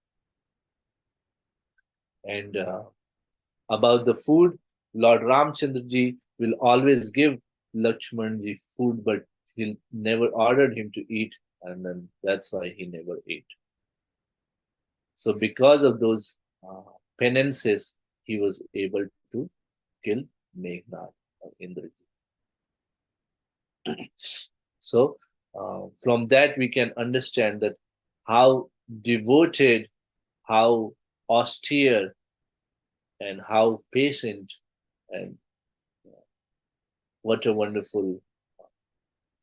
And About the food, Lord Ramchandraji will always give Lakshmanji food, but he never ordered him to eat, and then that's why he never ate. So because of those penances, he was able to kill Meghnad or Indrajit. So from that we can understand that how devoted, how austere, and how patient, and what a wonderful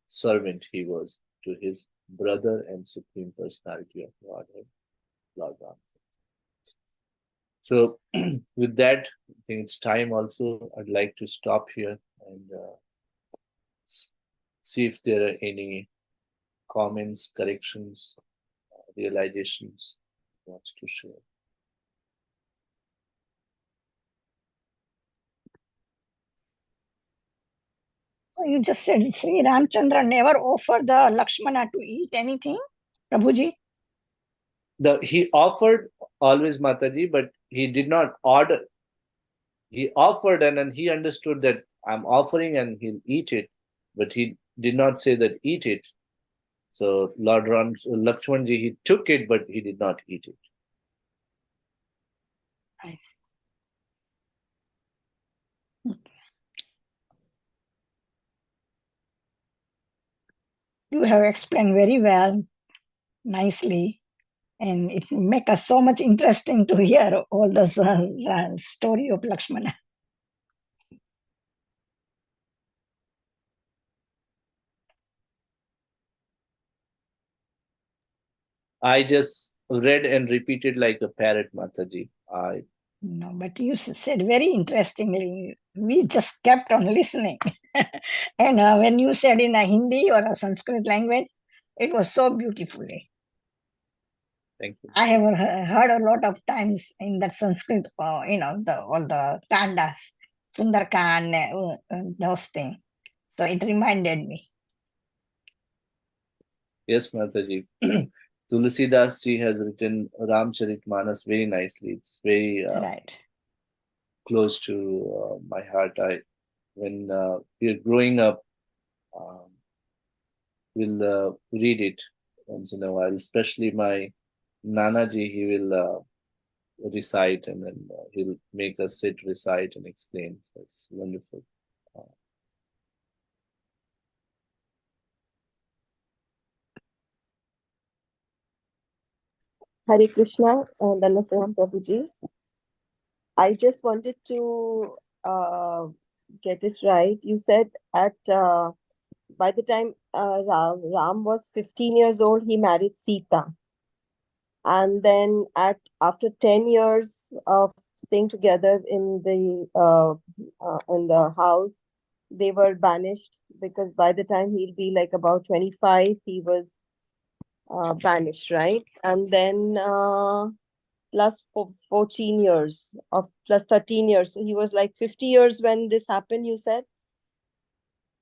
servant he was to his brother and Supreme Personality of Godhead, Lord Ram. So with that, I think it's time also. I'd like to stop here and see if there are any comments, corrections, realizations he wants to share. You just said Sri Ramchandra never offered the Lakshmana to eat anything, Prabhuji? He offered always, Mataji, but he did not order. He offered, and then he understood that I'm offering and he'll eat it, but he did not say that eat it. So Lord Lakshmanji, he took it, but he did not eat it. I see. You have explained very well, nicely, and it makes us so much interesting to hear all the story of Lakshmana. I just read and repeated like a parrot, Mataji. No, but you said very interestingly. We just kept on listening. And when you said in a Hindi or a Sanskrit language, it was so beautifully. Thank you. I have heard a lot of times in that Sanskrit, all the tandas, Sundarkan, those things. So it reminded me. Yes, Mataji. Tulsidas ji has written Ramcharitmanas very nicely. It's very Right. close to my heart. When we're growing up, we'll read it once in a while. Especially my Nanaji, he will recite, and then he'll make us sit, recite, and explain. So it's wonderful. Hare Krishna, Dandasalam Prabhuji. I just wanted to get it right. You said by the time Ram was 15 years old, he married Sita. And then after 10 years of staying together in the house, they were banished, because by the time he'll be like about 25, he was banished, right? And then plus 14 years plus 13 years. So he was like 50 years when this happened, you said?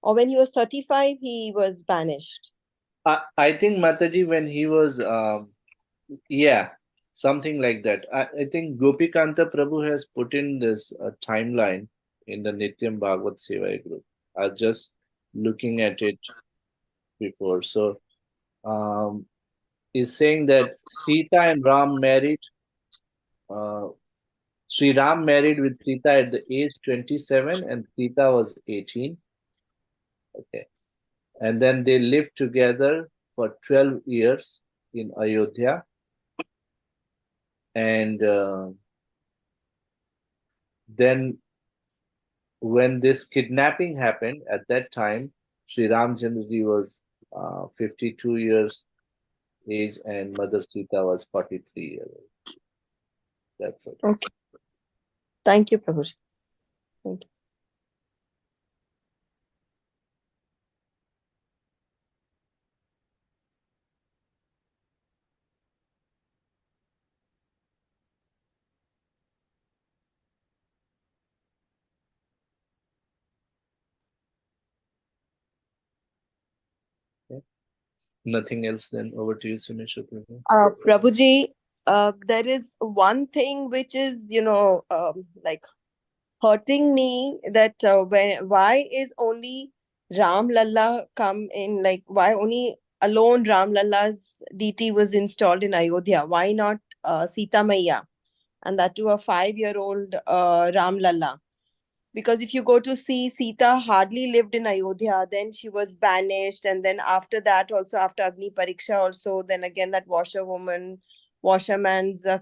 Or when he was 35, he was banished? I think Mataji, when he was, yeah, something like that. I think Gopikanta Prabhu has put in this timeline in the Nityam Bhagavad Sevai group. I was just looking at it before. So, he's saying that Sita and Ram married. Sri Ram married with Sita at the age 27, and Sita was 18. Okay. And then they lived together for 12 years in Ayodhya. And then when this kidnapping happened, at that time, Sri Ramchandraji was 52 years age, and Mother Sita was 43 years old. That's what. Okay. Thank you, Prabhuji. Thank you. Nothing else, then over to you, Sunisha. Prabhuji, there is one thing which is, like hurting me that why is only Ram Lalla come in, like why only alone Ram Lalla's deity was installed in Ayodhya? Why not Sita Maiya? And that too a 5-year-old Ram Lalla. Because if you go to see, Sita hardly lived in Ayodhya, then she was banished, and then after that also, after Agni Pariksha also, then again that washerman's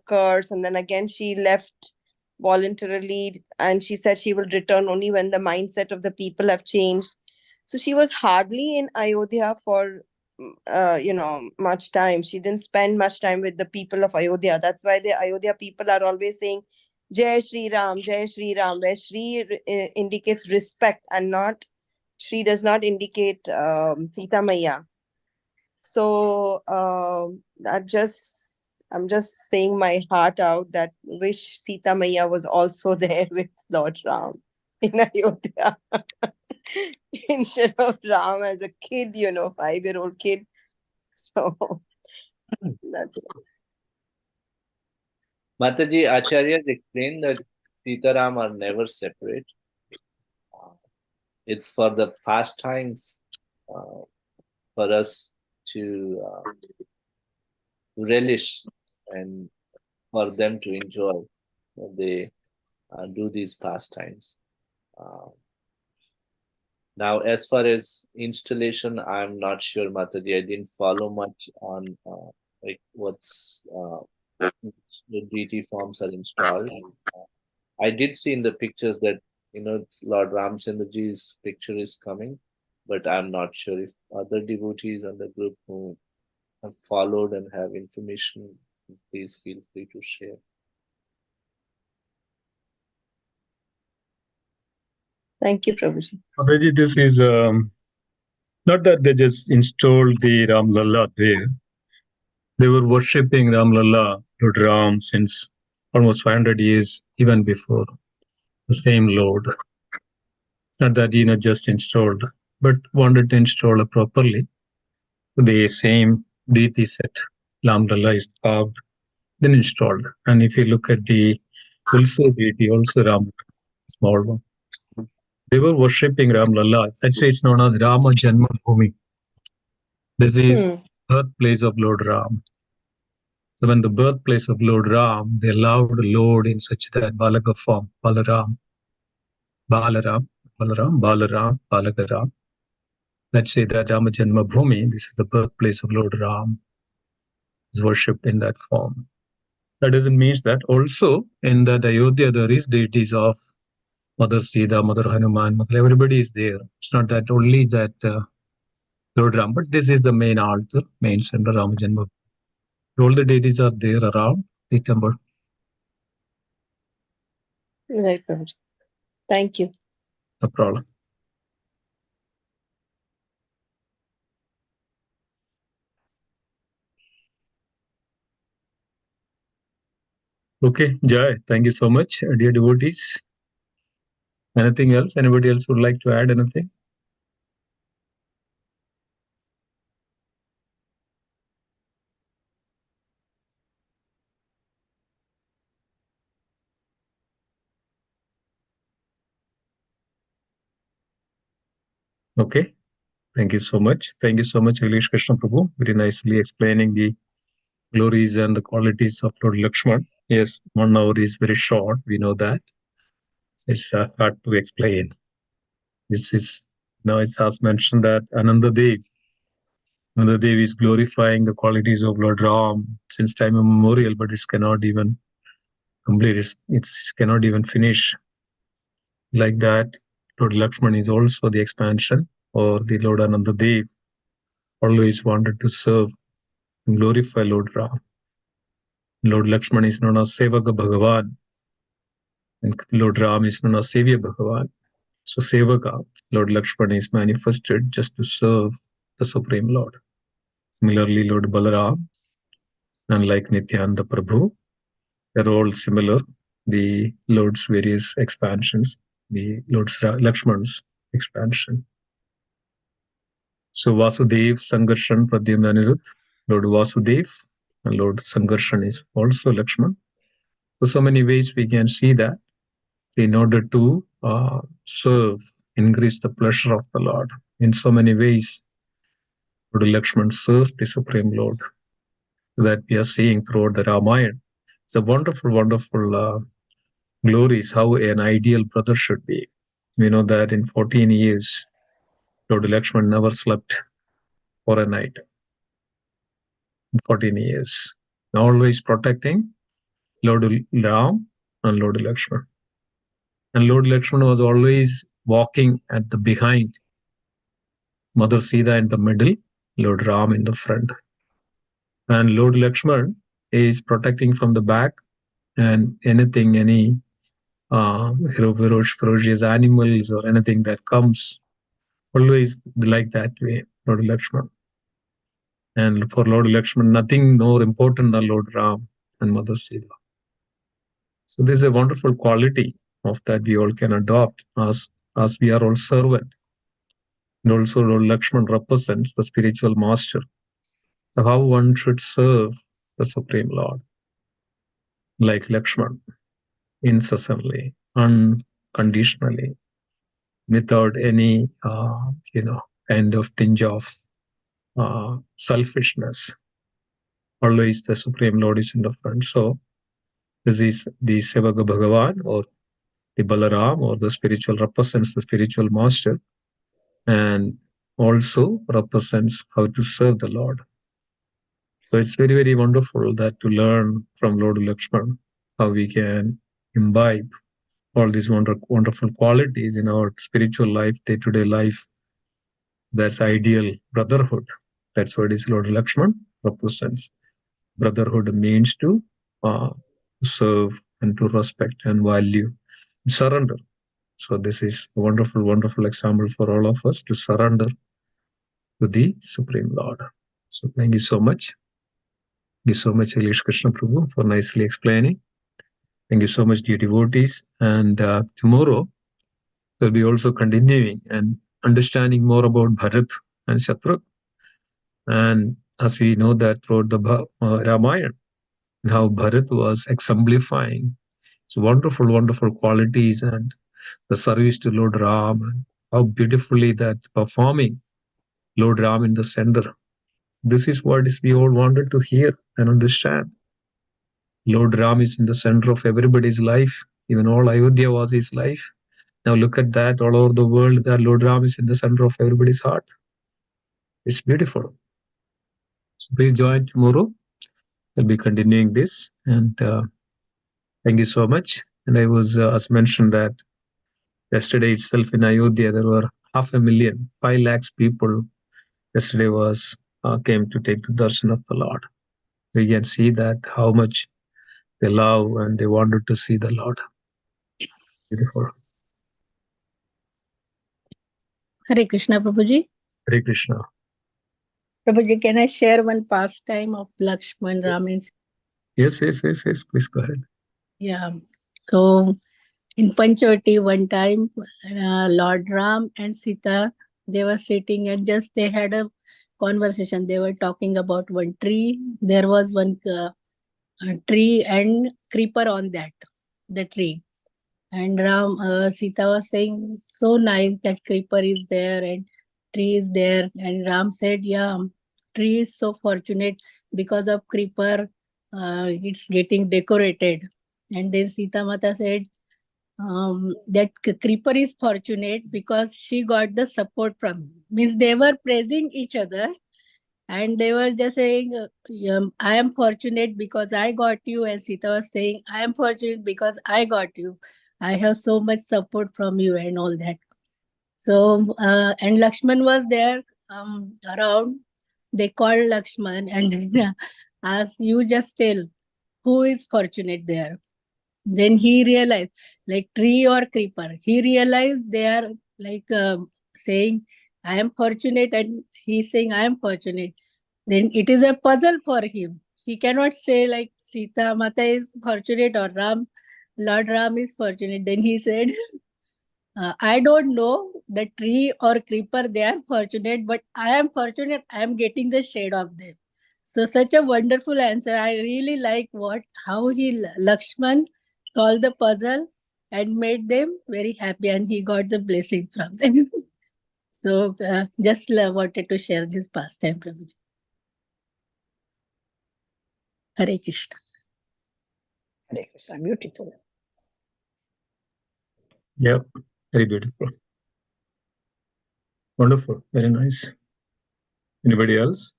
curse, and then again she left voluntarily, and she said she will return only when the mindset of the people have changed. So she was hardly in Ayodhya for much time. She didn't spend much time with the people of Ayodhya. That's why the Ayodhya people are always saying Jai Shri Ram, Jai Shri Ram, where Shri indicates respect, and not Shri does not indicate Sita Maya. So I'm just saying my heart out that wish Sita Maya was also there with Lord Ram in Ayodhya instead of Ram as a kid, 5-year-old kid. So that's it. Mataji, Acharyas explained that Sitaram are never separate. It's for the pastimes for us to relish and for them to enjoy when they do these pastimes. Now, as far as installation, I'm not sure, Mataji. I didn't follow much on like what's the deity forms are installed. I did see in the pictures that Lord Ramchandraji's picture is coming, but I'm not sure if other devotees on the group who have followed and have information, please feel free to share. Thank you, Prabhuji. Abhijit, this is not that they just installed the Ram Lalla there. They were worshipping Ram Lalla, Lord Ram, since almost 500 years, even before the same Lord. It's not that just installed, but wanted to install it properly. The same deity set, Ram Lalla is carved, then installed. And if you look at the also deity, also Ram, small one, they were worshipping Ram Lalla. Actually, it's known as Rama Janma Bhumi. This is birthplace of Lord Ram. So when the birthplace of Lord Ram, they allowed Lord in such that Balaga form, Balaram, Balaram, Balaram, Balaram, Balagaram. Let's say that Rama Janma Bhumi, this is the birthplace of Lord Ram, is worshipped in that form. That doesn't mean that also in that Ayodhya there is deities of Mother Sita, Mother Hanuman, everybody is there. It's not that only that Lord Ram, but this is the main altar, main center, Rama Janma. All the deities are there around the temple. Right, Prabhuji. Thank you. No problem. Okay, Jai, thank you so much, dear devotees. Anything else? Anybody else would like to add anything? Okay, thank you so much. Thank you so much, Akhilesh Krishna Pr, very nicely explaining the glories and the qualities of Lord Lakshman. Yes, 1 hour is very short, we know that. It's hard to explain. This is, it has mentioned that Ananda Dev is glorifying the qualities of Lord Ram since time immemorial, but it cannot even complete. It cannot even finish. Like that, Lord Lakshman is also the expansion, or the Lord Ananda Dev always wanted to serve and glorify Lord Ram. Lord Lakshman is known as Sevaka Bhagavan, and Lord Ram is known as Sevya Bhagavan. So Sevaka, Lord Lakshman is manifested just to serve the Supreme Lord. Similarly, Lord Balaram, unlike Nityananda Prabhu, they're all similar. The Lord's various expansions, the Lord's Lakshman's expansion. So Vasudev, Sangarshan, Pradyumna, Anirudh, Lord Vasudev, and Lord Sangarshan is also Lakshman. So many ways we can see that. in order to serve, increase the pleasure of the Lord. In so many ways, Lord Lakshman served the Supreme Lord that we are seeing throughout the Ramayana. It's a wonderful, wonderful glories how an ideal brother should be. We know that in 14 years, Lord Lakshman never slept for a night. In 14 years, always protecting Lord Ram and Lord Lakshman. And Lord Lakshman was always walking at the behind, Mother Sita in the middle, Lord Ram in the front. And Lord Lakshman is protecting from the back, and anything, any ferocious animals or anything that comes, always like that way, Lord Lakshman. And for Lord Lakshman, nothing more important than Lord Ram and Mother Sita. So this is a wonderful quality of that we all can adopt as we are all servant. And also Lord Lakshman represents the spiritual master. So how one should serve the Supreme Lord, like Lakshman, incessantly, unconditionally, without any kind of tinge of selfishness. Always the Supreme Lord is in the front. So this is the Sevaka Bhagavan, or the Balaram, or the spiritual, represents the spiritual master, and also represents how to serve the Lord. So it's very, very wonderful that to learn from Lord Lakshman how we can imbibe all these wonderful qualities in our spiritual life, day-to-day life. That's ideal brotherhood. That's what is Lord Lakshman represents. Brotherhood means to serve and to respect and value, surrender. So this is a wonderful, wonderful example for all of us to surrender to the Supreme Lord. So thank you so much. Thank you so much, Akhilesh Krishna Pr, for nicely explaining. Thank you so much, dear devotees. And tomorrow, we'll be also continuing and understanding more about Bharat and Shatrugna. And as we know that throughout the Ramayana, and how Bharat was exemplifying its wonderful, wonderful qualities and the service to Lord Ram, and how beautifully that performing Lord Ram in the center. This is what is we all wanted to hear and understand. Lord Ram is in the center of everybody's life, even all Ayodhya was his life. Now look at that, all over the world, that Lord Ram is in the center of everybody's heart. It's beautiful. So please join tomorrow. We'll be continuing this, and thank you so much. And I was, as mentioned, that yesterday itself in Ayodhya, there were 500,000, 5 lakhs people yesterday was came to take the darshan of the Lord. We can see that how much they love and they wanted to see the Lord. Beautiful. Hare Krishna, Prabhuji. Hare Krishna. Prabhuji, can I share one pastime of Lakshman, Ram, and Yes. Please go ahead. Yeah. So in Panchavati, one time, Lord Ram and Sita, they were sitting and just they had a conversation. They were talking about one tree. There was one tree and creeper on the tree. And Sita was saying, so nice that creeper is there and tree is there. And Ram said, yeah, tree is so fortunate because of creeper, it's getting decorated. And then Sita Mata said, that creeper is fortunate because she got the support from him. Means they were praising each other and they were just saying, I am fortunate because I got you. And Sita was saying, I am fortunate because I got you. I have so much support from you and all that. So, and Lakshman was there around. They called Lakshman and asked, you just tell who is fortunate there. Then he realized, like tree or creeper, he realized they are like saying, I am fortunate, and he's saying, I am fortunate. Then it is a puzzle for him. He cannot say like Sita Mata is fortunate or Lord Ram is fortunate. Then he said, I don't know the tree or creeper, they are fortunate, but I am fortunate, I am getting the shade of them. So such a wonderful answer. I really like how Lakshman solved the puzzle and made them very happy, and he got the blessing from them. So just wanted to share this pastime, Prabhuji. Hare Krishna. Hare Krishna. Beautiful. Yeah, very beautiful. Wonderful. Very nice. Anybody else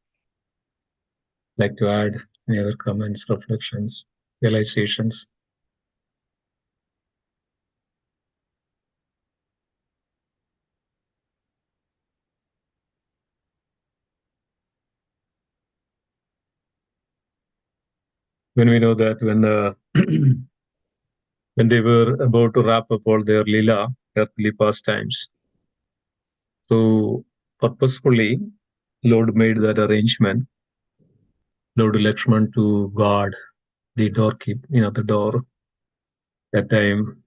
like to add any other comments, reflections, realizations? When we know that when when they were about to wrap up all their lila, earthly pastimes, so purposefully, Lord made that arrangement. Lord Lakshman to guard the doorkeep, the door. That time,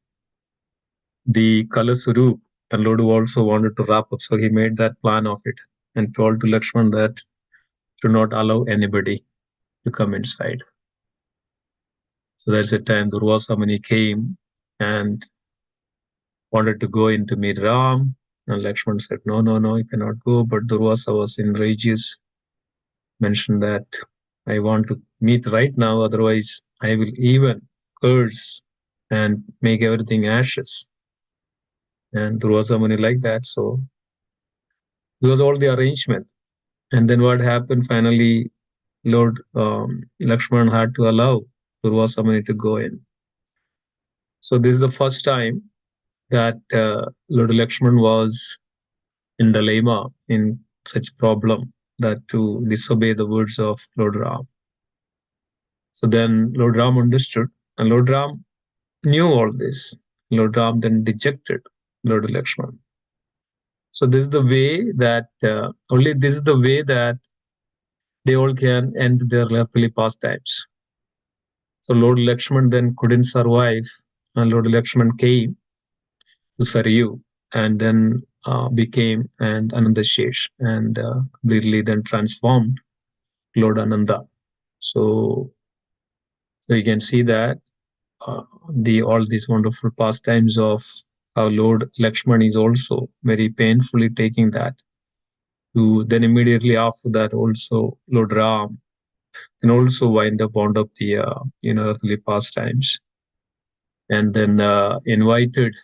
the Kala Surup, and Lord also wanted to wrap up, so he made that plan of it and told to Lakshman that should not allow anybody to come inside. So that's the time Durvasa Muni came and wanted to go in to meet Ram. And Lakshman said, no, you cannot go. But Durvasa was enraged, mentioned that I want to meet right now, otherwise I will even curse and make everything ashes. And Durvasa Muni like that. So it was all the arrangement. And then what happened finally, Lord Lakshman had to allow Durvasa Muni to go in. So this is the first time that Lord Lakshman was in dilemma, in such problem, that to disobey the words of Lord Ram. So then Lord Ram understood, and Lord Ram knew all this. Lord Ram then dejected Lord Lakshman. So this is the way that only this is the way that they all can end their earthly pastimes. So Lord Lakshman then couldn't survive, and Lord Lakshman came to Saryu and then became an Anandashesh and completely then transformed Lord Ananda. So you can see that all these wonderful pastimes of how Lord Lakshman is also very painfully taking that. To then immediately after that also Lord Ram and also wind up wound up the earthly pastimes, and then invited.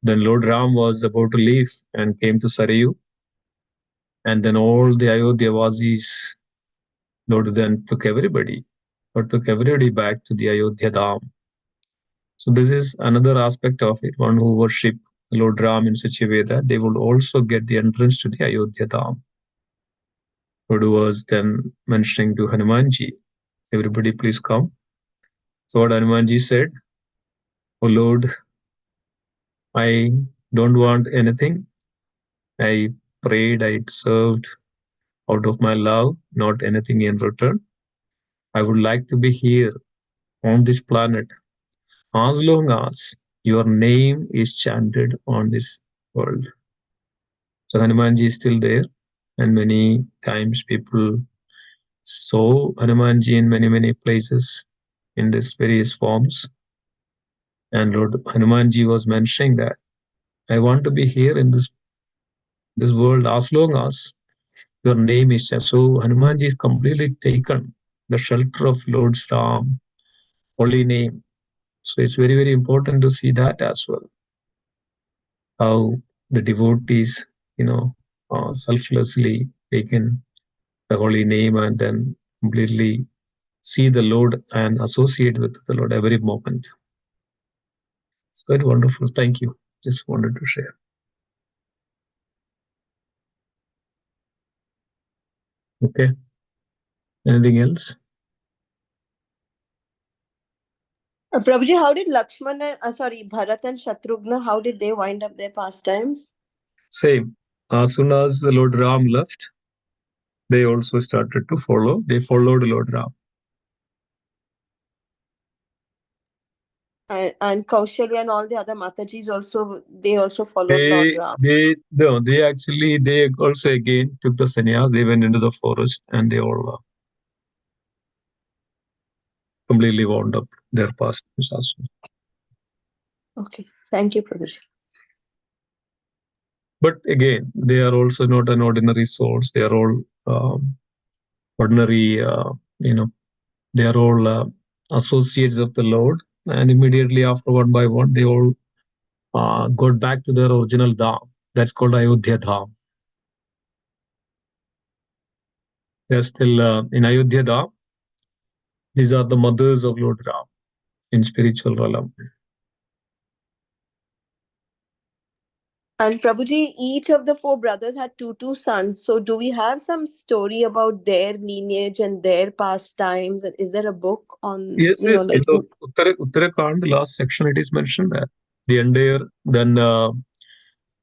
Then Lord Ram was about to leave and came to Sarayu, and then all the Ayodhyavasis, Lord then took everybody back to the Ayodhya Dham. So this is another aspect of it. One who worship Lord Ram in such a way that they would also get the entrance to the Ayodhya Dham. Lord was then mentioning to Hanumanji, everybody please come. So what Hanumanji said, oh Lord, I don't want anything. I prayed, I served out of my love, not anything in return. I would like to be here on this planet as long as your name is chanted on this world. So Hanumanji is still there, and many times people saw Hanumanji in many places in these various forms. And Lord Hanumanji was mentioning that I want to be here in this world as long as your name is chanted. So Hanumanji is completely taken the shelter of Lord Ram, holy name. So it's very important to see that as well. How the devotees, selflessly taken the holy name and then completely see the Lord and associate with the Lord every moment. It's quite wonderful. Thank you. Just wanted to share. Okay. Anything else? Prabhuji, how did Lakshmana, Bharat and Shatrughna, how did they wind up their pastimes? Same. As soon as Lord Ram left, they also started to follow. They followed Lord Ram. And Kaushalya and all the other Matajis also, they also followed Lord Ram. They also again took the sannyas. They went into the forest and they all completely wound up their pastimes as well. Okay. Thank you, Prabhuji. But again, they are also not an ordinary souls. They are all ordinary, they are all associates of the Lord. And immediately after, one by one, they all got back to their original dham. That's called Ayodhya Dham. They are still in Ayodhya Dham. These are the mothers of Lord Ram in spiritual realm. And Prabhuji, each of the 4 brothers had two sons. So do we have some story about their lineage and their pastimes? And is there a book on? Yes, yes. Like, So Uttarakhand, the last section, it is mentioned that the entire then the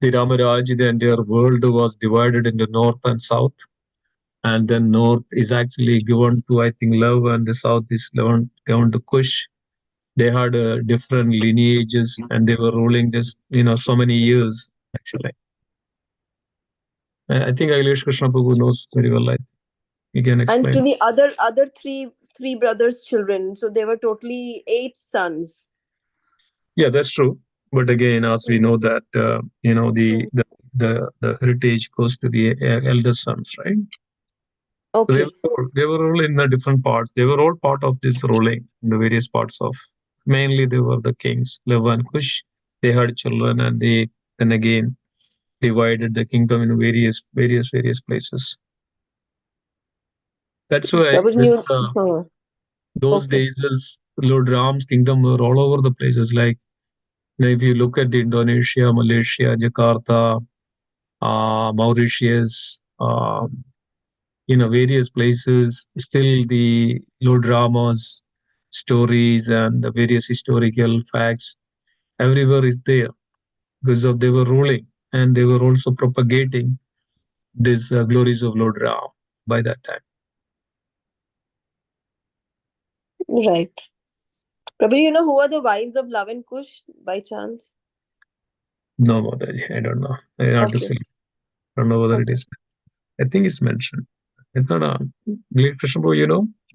Ramaraj, the entire world was divided into north and south, and then north is actually given to, I think, Love, and the south is given to Kush. They had different lineages, and they were ruling this, so many years actually. I think Akhilesh Krishna Pr knows very well. He can explain. And to the other three brothers' children, so there were totally 8 sons. Yeah, that's true. But again, as we know that the heritage goes to the elder sons, right? Okay. So they were all in the different parts. They were all part of this ruling in the various parts of. Mainly, they were the kings, Leva and Kush. They had children, and they then again divided the kingdom in various places. That's why those days, Lord Ram's kingdom were all over the places. Like, if you look at the Indonesia, Malaysia, Jakarta, Mauritius, various places, still the Lord Rama's stories and the various historical facts, everywhere is there, because they were ruling, and they were also propagating these glories of Lord Ram by that time. Right. Prabhuji, who are the wives of Love and Kush by chance? No, Mataji, I don't know. I don't know whether it is. I think it's mentioned. It's not a Great Krishna Pr,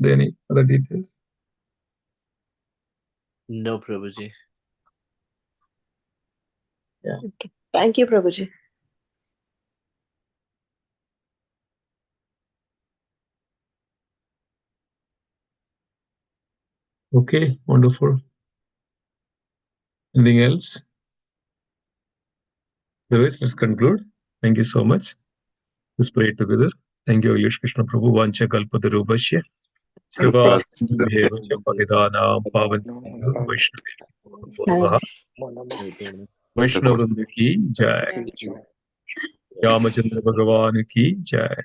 any other details? No, Prabhuji. Yeah. Okay. Thank you, Prabhuji. Okay, wonderful. Anything else? Otherwise, let's conclude. Thank you so much. Let's pray together. Thank you, Akhilesh Krishna Pr. Vancha kalpatarubhasya. Kripa sindhubevacha patidanam pavanebhyo Vaishnavebhyo Vaishnavavrinda ki jai. Ramachandra Bhagavan ki jai.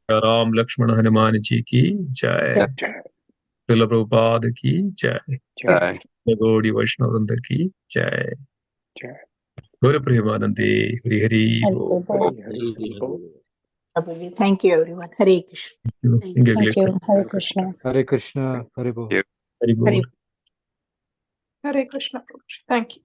Ram Lakshmana Hanuman ji ki jai. Srila Prabhupada ki jai. Gaudiya Vaishnavavrinda ki jai. Gaura Premanande, Hari Hari Bol. Thank you, everyone. Hare Krishna. Thank you. Hare Krishna. Hare Krishna. Hare Bol. Hari Bol. Hare Krishna, Prabhuji. Thank you.